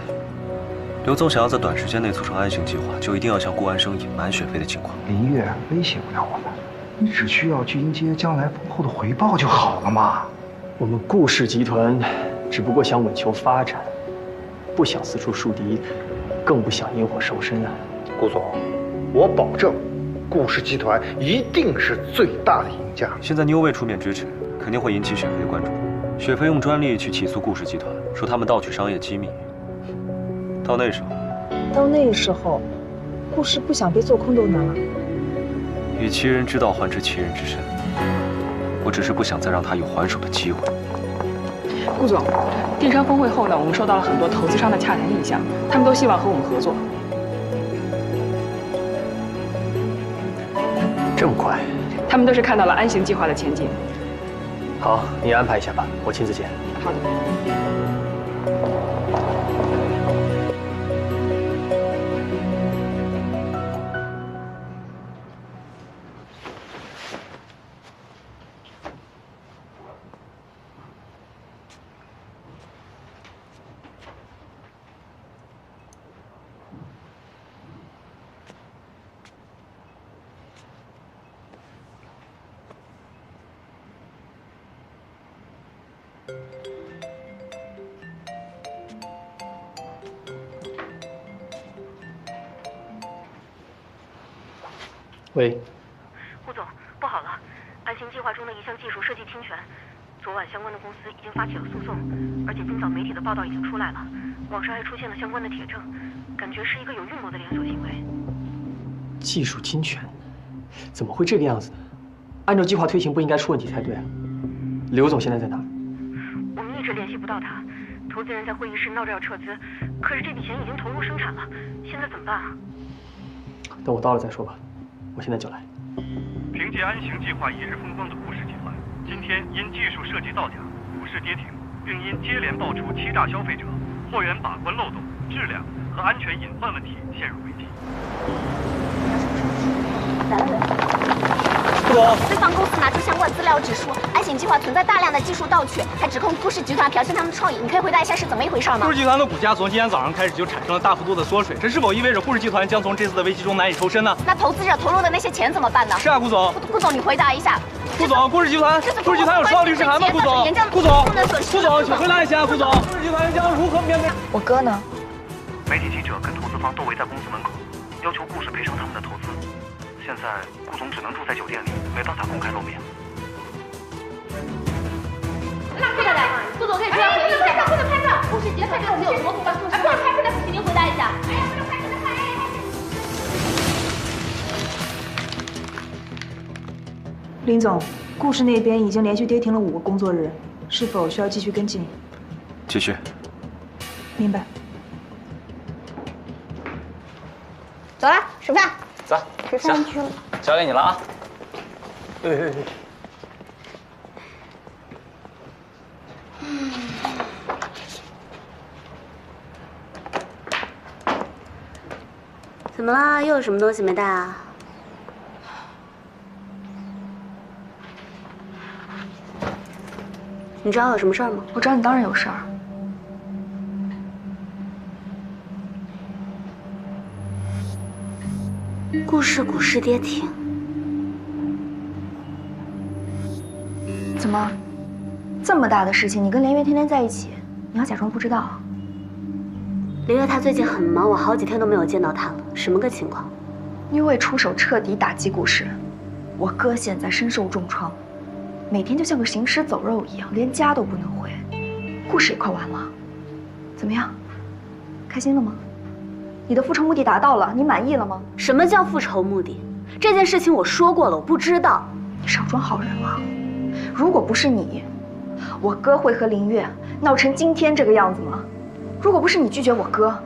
刘总想要在短时间内促成安行计划，就一定要向顾安生隐瞒雪飞的情况。林月威胁不了我们，你只需要去迎接将来丰厚的回报就好了嘛。我们顾氏集团只不过想稳求发展，不想四处树敌，更不想引火烧身啊。顾总，我保证，顾氏集团一定是最大的赢家。现在New Way出面支持，肯定会引起雪飞的关注。雪飞用专利去起诉顾氏集团，说他们盗取商业机密。到那时候，顾氏不想被做空都难了。以其人之道还治其人之身，我只是不想再让他有还手的机会。顾总，电商峰会后呢，我们收到了很多投资商的洽谈意向，他们都希望和我们合作。这么快？他们都是看到了安行计划的前景。好，你安排一下吧，我亲自见。好的。喂，顾总，不好了，安行计划中的一项技术设计侵权，昨晚相关的公司已经发起了诉讼，而且今早媒体的报道已经出来了，网上还出现了相关的帖证，感觉是一个有预谋的连锁行为。技术侵权？怎么会这个样子呢？按照计划推行不应该出问题才对啊。刘总现在在哪儿？我们一直联系不到他，投资人在会议室闹着要撤资，可是这笔钱已经投入生产了，现在怎么办啊？等我到了再说吧。我现在就来。凭借安行计划一日风光的顾氏集团，今天因技术设计造假，股市跌停，并因接连爆出欺诈消费者、货源把关漏洞、质量和安全隐患问题陷入危机。顾总，对方公司拿出相关资料指出，安行计划存在大量的技术盗取，还指控顾氏集团剽窃他们的创意。你可以回答一下是怎么一回事吗？顾氏集团的股价从今天早上开始就产生了大幅度的缩水，这是否意味着顾氏集团将从这次的危机中难以抽身呢？那投资者投入的那些钱怎么办呢？是啊，顾总。顾总，你回答一下。顾总，顾氏集团有收到律师函吗？顾总，请回答一下，顾总，顾氏集团将如何面对？我哥呢？媒体记者跟投资方都围在公司门口，要求顾氏赔偿他们的投资。现在顾总只能住在酒店里，没办法公开露面。快点来，顾总可以出来回应一下吗？快点拍照！顾氏集团这次有什么不法措施？快点，请您回答一下。哎呀，快点！林总，顾氏那边已经连续跌停了5个工作日，是否需要继续跟进？继续。明白。走了，吃饭。走，吃饭去了。交给你了啊。怎么啦？又有什么东西没带啊？你知道有什么事儿吗？我找你当然有事儿。顾氏股市跌停。怎么，这么大的事情，你跟连月天天在一起，你要假装不知道啊？林月她最近很忙，我好几天都没有见到她了，什么个情况？因为出手彻底打击顾氏，我哥现在身受重创，每天就像个行尸走肉一样，连家都不能回。顾氏也快完了，怎么样？开心了吗？你的复仇目的达到了，你满意了吗？什么叫复仇目的？这件事情我说过了，我不知道。你少装好人了。如果不是你，我哥会和林月闹成今天这个样子吗？如果不是你拒绝我哥，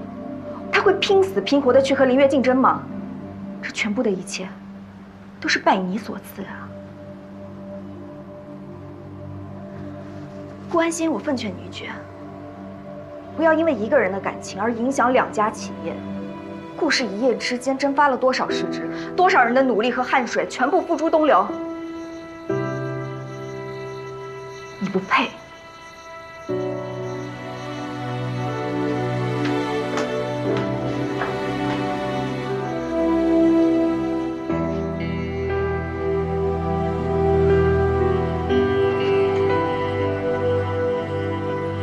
他会拼死拼活的去和林月竞争吗？这全部的一切，都是拜你所赐啊！顾安心，我奉劝你一句，不要因为一个人的感情而影响2家企业。顾氏一夜之间蒸发了多少市值，多少人的努力和汗水全部付诸东流。你不配。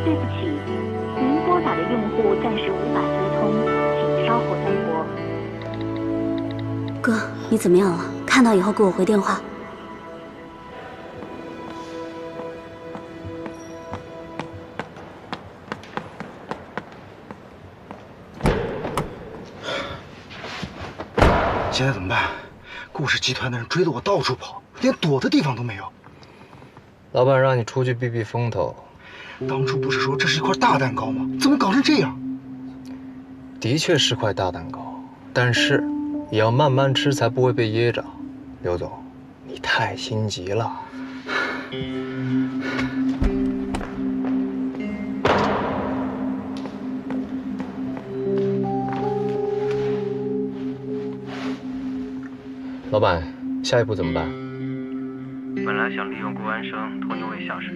对不起，您拨打的用户暂时无法接通，请稍后再拨。哥，你怎么样了？看到以后给我回电话。现在怎么办？顾氏集团的人追着我到处跑，连躲的地方都没有。老板让你出去避避风头。当初不是说这是一块大蛋糕吗？怎么搞成这样？的确是块大蛋糕，但是也要慢慢吃才不会被噎着。刘总，你太心急了。老板，下一步怎么办？本来想利用顾安生拖牛卫下水，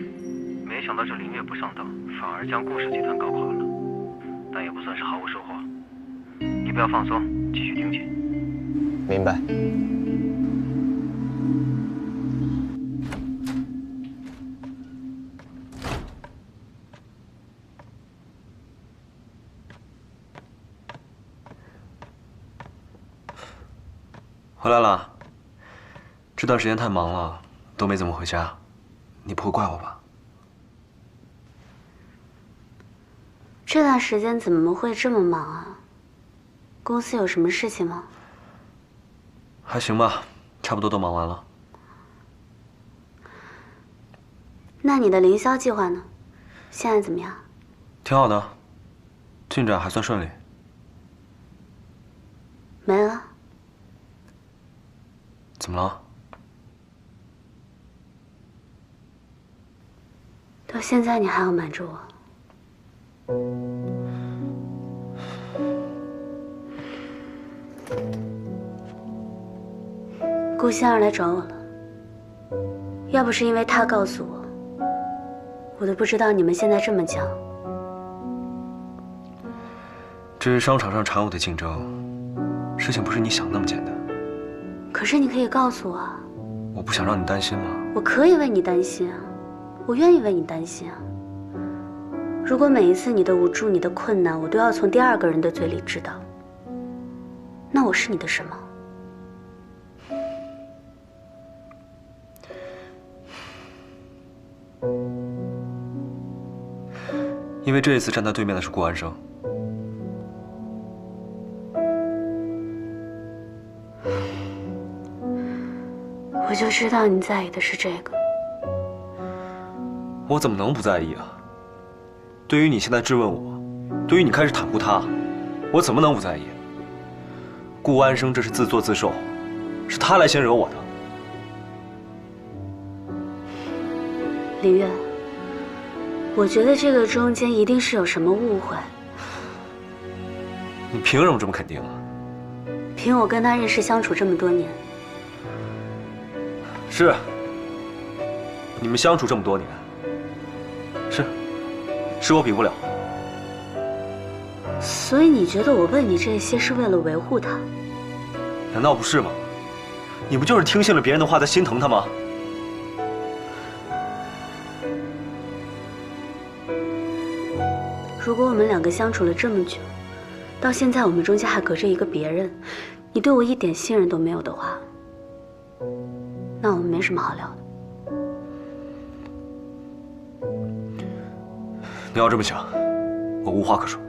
没想到这林月不上当，反而将顾氏集团搞垮了。但也不算是毫无收获。你不要放松，继续盯紧。明白。回来了。这段时间太忙了，都没怎么回家，你不会怪我吧？这段时间怎么会这么忙啊？公司有什么事情吗？还行吧，差不多都忙完了。那你的凌霄计划呢？现在怎么样？挺好的，进展还算顺利。没了？怎么了？到现在你还要瞒着我？顾仙儿来找我了，要不是因为他告诉我，我都不知道你们现在这么僵。这是商场上常有的竞争，事情不是你想那么简单。可是你可以告诉我啊。我不想让你担心吗？我可以为你担心啊，我愿意为你担心啊。如果每一次你的无助、你的困难，我都要从第二个人的嘴里知道，那我是你的什么？因为这一次站在对面的是顾安生。我就知道你在意的是这个。我怎么能不在意啊？对于你现在质问我，对于你开始袒护他，我怎么能不在意？顾安生这是自作自受，是他来先惹我的。林月，我觉得这个中间一定是有什么误会。你凭什么这么肯定啊？凭我跟他认识相处这么多年。是，你们相处这么多年，是我比不了。所以你觉得我问你这些是为了维护他？难道不是吗？你不就是听信了别人的话在心疼他吗？如果我们两个相处了这么久，到现在我们中间还隔着一个别人，你对我一点信任都没有的话，那我们没什么好聊的。你要这么想，我无话可说。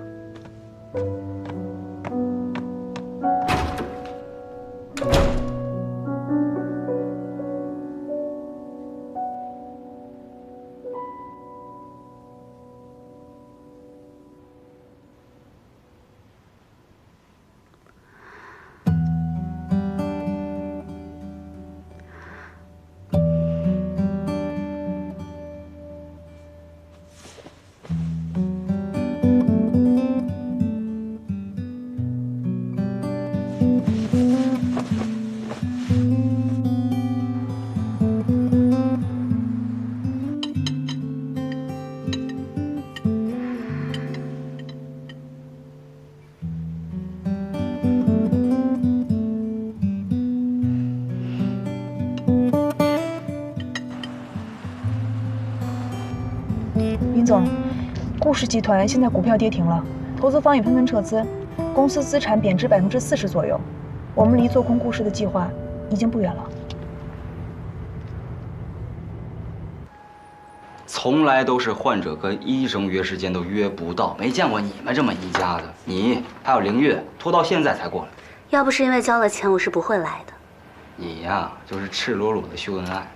林总，顾氏集团现在股票跌停了，投资方也纷纷撤资，公司资产贬值40%左右，我们离做空顾氏的计划已经不远了。从来都是患者跟医生约时间都约不到，没见过你们这么一家的。你还有凌月，拖到现在才过来。要不是因为交了钱，我是不会来的。你呀，就是赤裸裸的秀恩爱。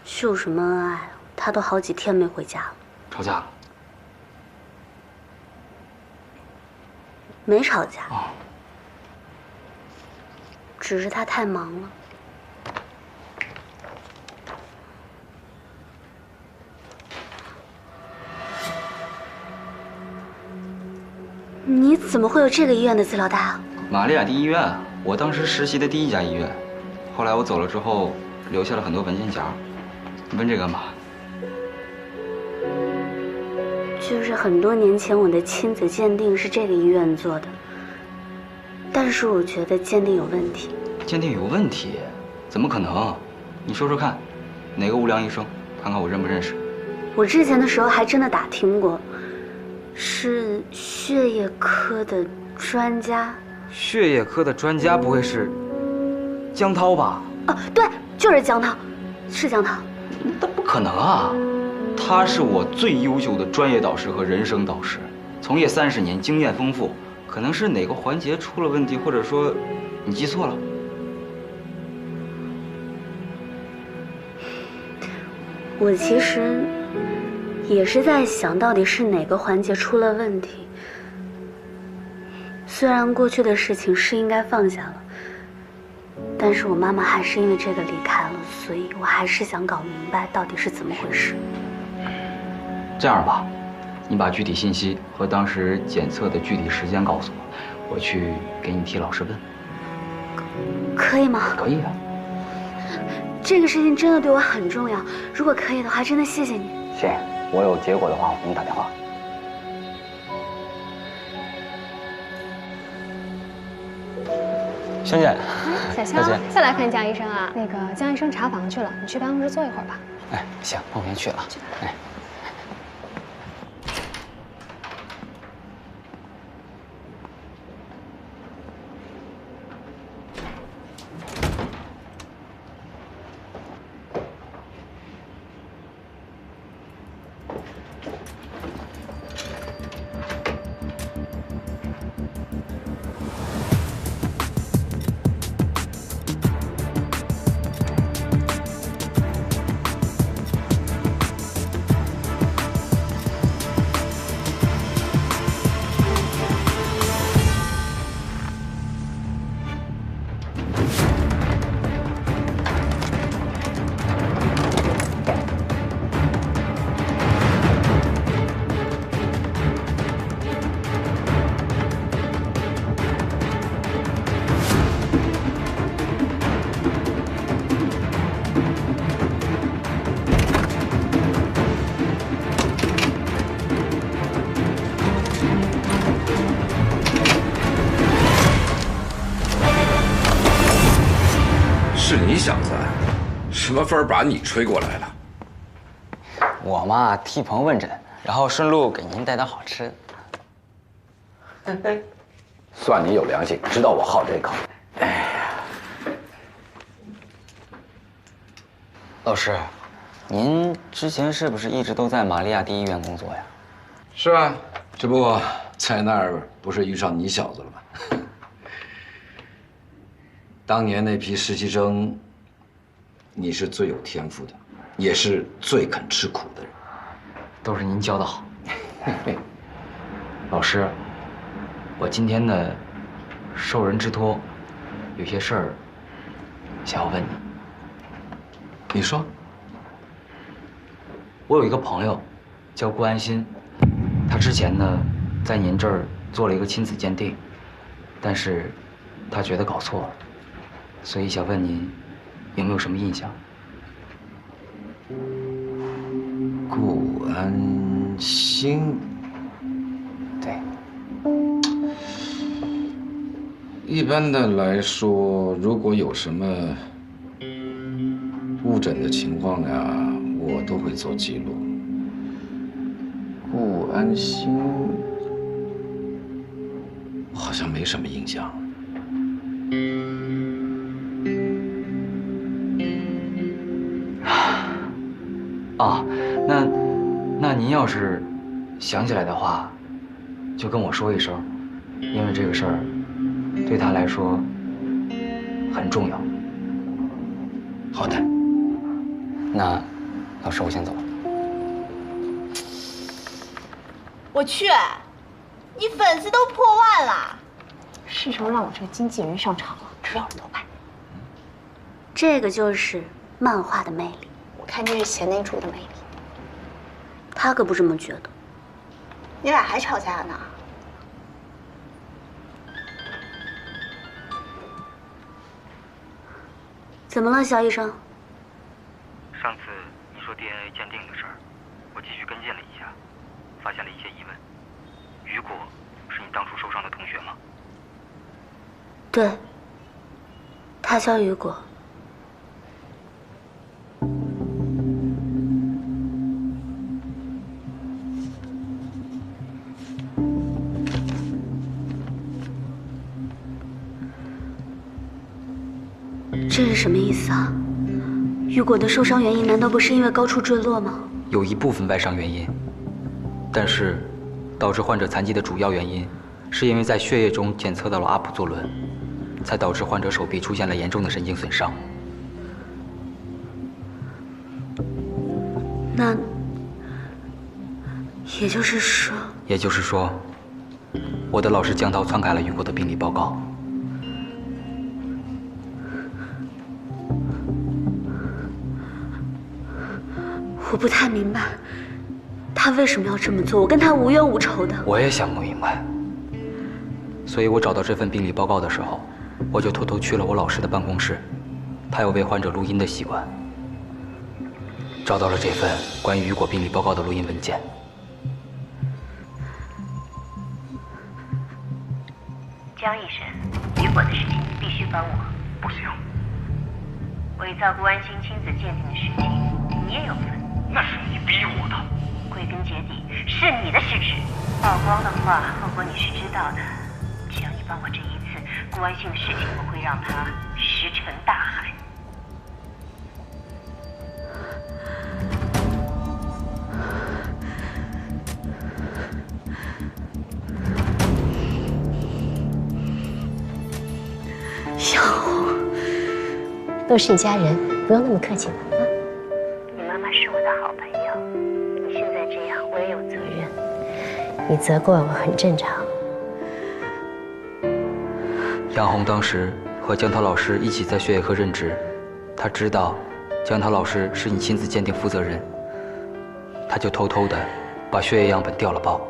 秀什么恩爱啊？他都好几天没回家了。吵架了？没吵架，只是他太忙了。你怎么会有这个医院的资料袋啊？玛利亚蒂医院，我当时实习的第一家医院，后来我走了之后，留下了很多文件夹。你问这干嘛？就是很多年前我的亲子鉴定是这个医院做的，但是我觉得鉴定有问题。鉴定有问题？怎么可能？你说说看，哪个无良医生？看看我认不认识。我之前的时候还真的打听过，是血液科的专家。血液科的专家不会是江涛吧？哦，对，就是江涛，是江涛。那不可能啊！他是我最优秀的专业导师和人生导师，从业30年，经验丰富。可能是哪个环节出了问题，或者说你记错了。我其实也是在想，到底是哪个环节出了问题。虽然过去的事情是应该放下了，但是我妈妈还是因为这个离开了，所以我还是想搞明白到底是怎么回事。这样吧，你把具体信息和当时检测的具体时间告诉我，我去给你替老师问。可以吗？可以啊。这个事情真的对我很重要，如果可以的话，真的谢谢你。行，我有结果的话，我给你打电话。萱姐，小肖，再来看江医生啊。那个江医生查房去了，你去办公室坐一会儿吧。哎，行，那我先去了。哎。是你小子，什么风把你吹过来了？我嘛替朋友问诊，然后顺路给您带点好吃的。算你有良心，知道我好这口。哎呀，老师，您之前是不是一直都在玛利亚第一医院工作呀？是啊，只不过在那儿不是遇上你小子了吗？当年那批实习生，你是最有天赋的，也是最肯吃苦的人。都是您教的好。老师，我今天呢，受人之托，有些事儿想要问你。你说。我有一个朋友，叫顾安心，他之前呢，在您这儿做了一个亲子鉴定，但是他觉得搞错了，所以想问您，有没有什么印象？顾安心。对。一般的来说，如果有什么误诊的情况呀，我都会做记录。顾安心，好像没什么印象。啊，那您要是想起来的话，就跟我说一声，因为这个事儿对他来说很重要。好的。那老师，我先走了。我去，你粉丝都破万了，是时候让我这个经纪人上场了，只要人头牌。这个就是漫画的魅力。我看这是贤内助的魅力。他可不这么觉得。你俩还吵架呢？怎么了，肖医生？上次你说 DNA 鉴定的事儿，我继续跟进了一下，发现了一些疑问。雨果是你当初受伤的同学吗？对，他叫雨果。这是什么意思啊？雨果的受伤原因难道不是因为高处坠落吗？有一部分外伤原因，但是导致患者残疾的主要原因，是因为在血液中检测到了阿普唑仑，才导致患者手臂出现了严重的神经损伤。那也就是说，我的老师江涛篡改了雨果的病理报告。我不太明白，他为什么要这么做？我跟他无冤无仇的。我也想不明白，所以我找到这份病理报告的时候，我就偷偷去了我老师的办公室，他有为患者录音的习惯，找到了这份关于雨果病理报告的录音文件。江医生，雨果的事情你必须帮我。不行。伪造顾安心亲子鉴定的事情，你也有份。那是你逼我的。归根结底是你的失职。曝光的话，后果你是知道的。只要你帮我这一次，顾安心的事情我会让他石沉大海。小红，都是一家人，不用那么客气了啊。你妈妈是我的好朋友，你现在这样，我也有责任。你责怪我很正常。杨红当时和江涛老师一起在血液科任职，他知道江涛老师是你亲子鉴定负责人，他就偷偷的把血液样本调了包。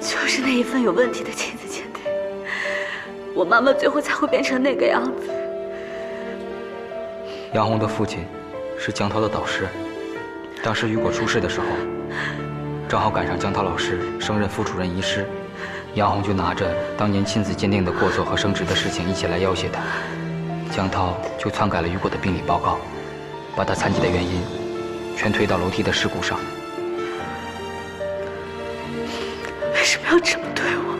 就是那一份有问题的亲子鉴定，我妈妈最后才会变成那个样子。杨红的父亲是江涛的导师，当时雨果出事的时候，正好赶上江涛老师升任副主任医师，杨红就拿着当年亲子鉴定的过错和升职的事情一起来要挟他，江涛就篡改了雨果的病理报告，把他残疾的原因全推到楼梯的事故上。什么要这么对我？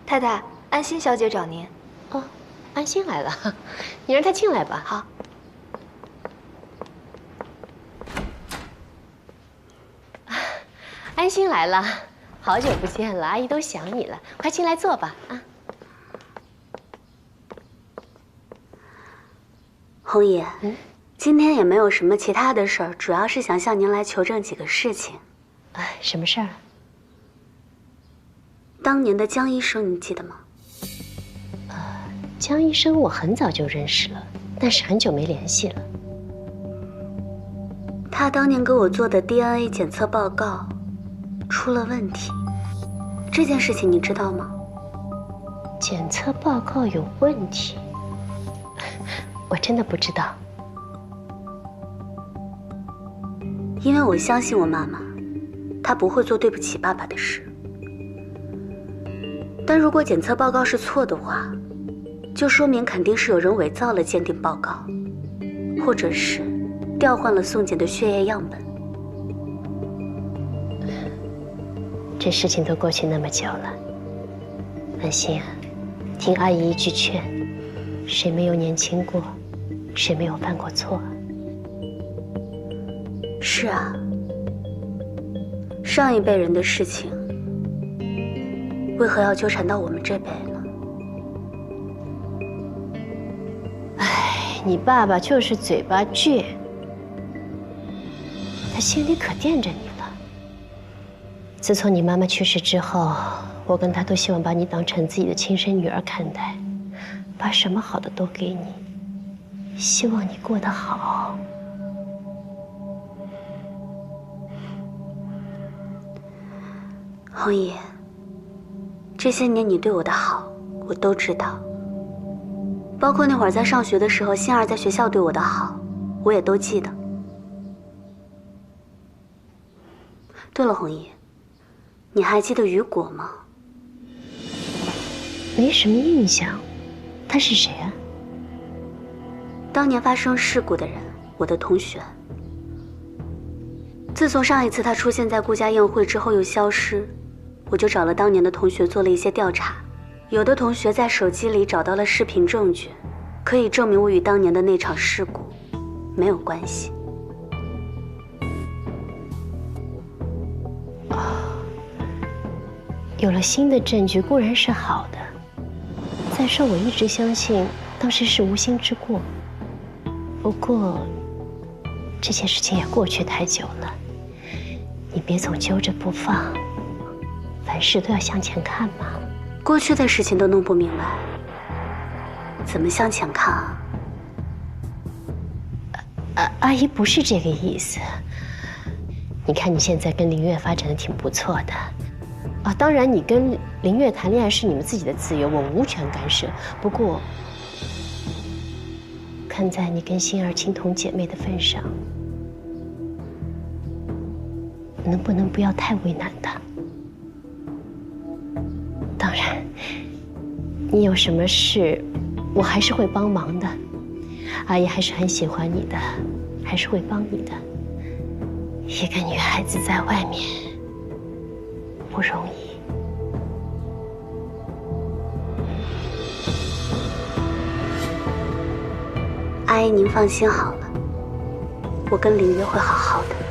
太太，安心小姐找您。哦，安心来了，你让她进来吧。好。安心来了，好久不见了，阿姨都想你了，快进来坐吧。啊，红姨，今天也没有什么其他的事儿，主要是想向您来求证几个事情。什么事儿？当年的江医生，你记得吗？江医生我很早就认识了，但是很久没联系了。他当年给我做的 DNA 检测报告出了问题，这件事情你知道吗？检测报告有问题？我真的不知道。因为我相信我妈妈，她不会做对不起爸爸的事。但如果检测报告是错的话，就说明肯定是有人伪造了鉴定报告，或者是调换了宋姐的血液样本。这事情都过去那么久了，安心啊，听阿姨一句劝，谁没有年轻过，谁没有犯过错？是啊，上一辈人的事情，为何要纠缠到我们这辈呢？哎，你爸爸就是嘴巴倔，他心里可惦着你了。自从你妈妈去世之后，我跟他都希望把你当成自己的亲生女儿看待，把什么好的都给你，希望你过得好。红姨，这些年你对我的好，我都知道。包括那会儿在上学的时候，欣儿在学校对我的好，我也都记得。对了，红姨，你还记得雨果吗？没什么印象，他是谁啊？当年发生事故的人，我的同学。自从上一次他出现在顾家宴会之后又消失，我就找了当年的同学做了一些调查。有的同学在手机里找到了视频证据，可以证明我与当年的那场事故没有关系。有了新的证据固然是好的，再说我一直相信当时是无心之过。不过这件事情也过去太久了，你别总揪着不放，凡事都要向前看嘛。过去的事情都弄不明白，怎么向前看啊？阿姨不是这个意思。你看你现在跟林月发展的挺不错的，当然你跟林月谈恋爱是你们自己的自由，我无权干涉。不过，看在你跟欣儿情同姐妹的份上，能不能不要太为难她？当然，你有什么事，我还是会帮忙的。阿姨还是很喜欢你的，还是会帮你的。一个女孩子在外面不容易。阿姨，您放心好了，我跟林月会好好的。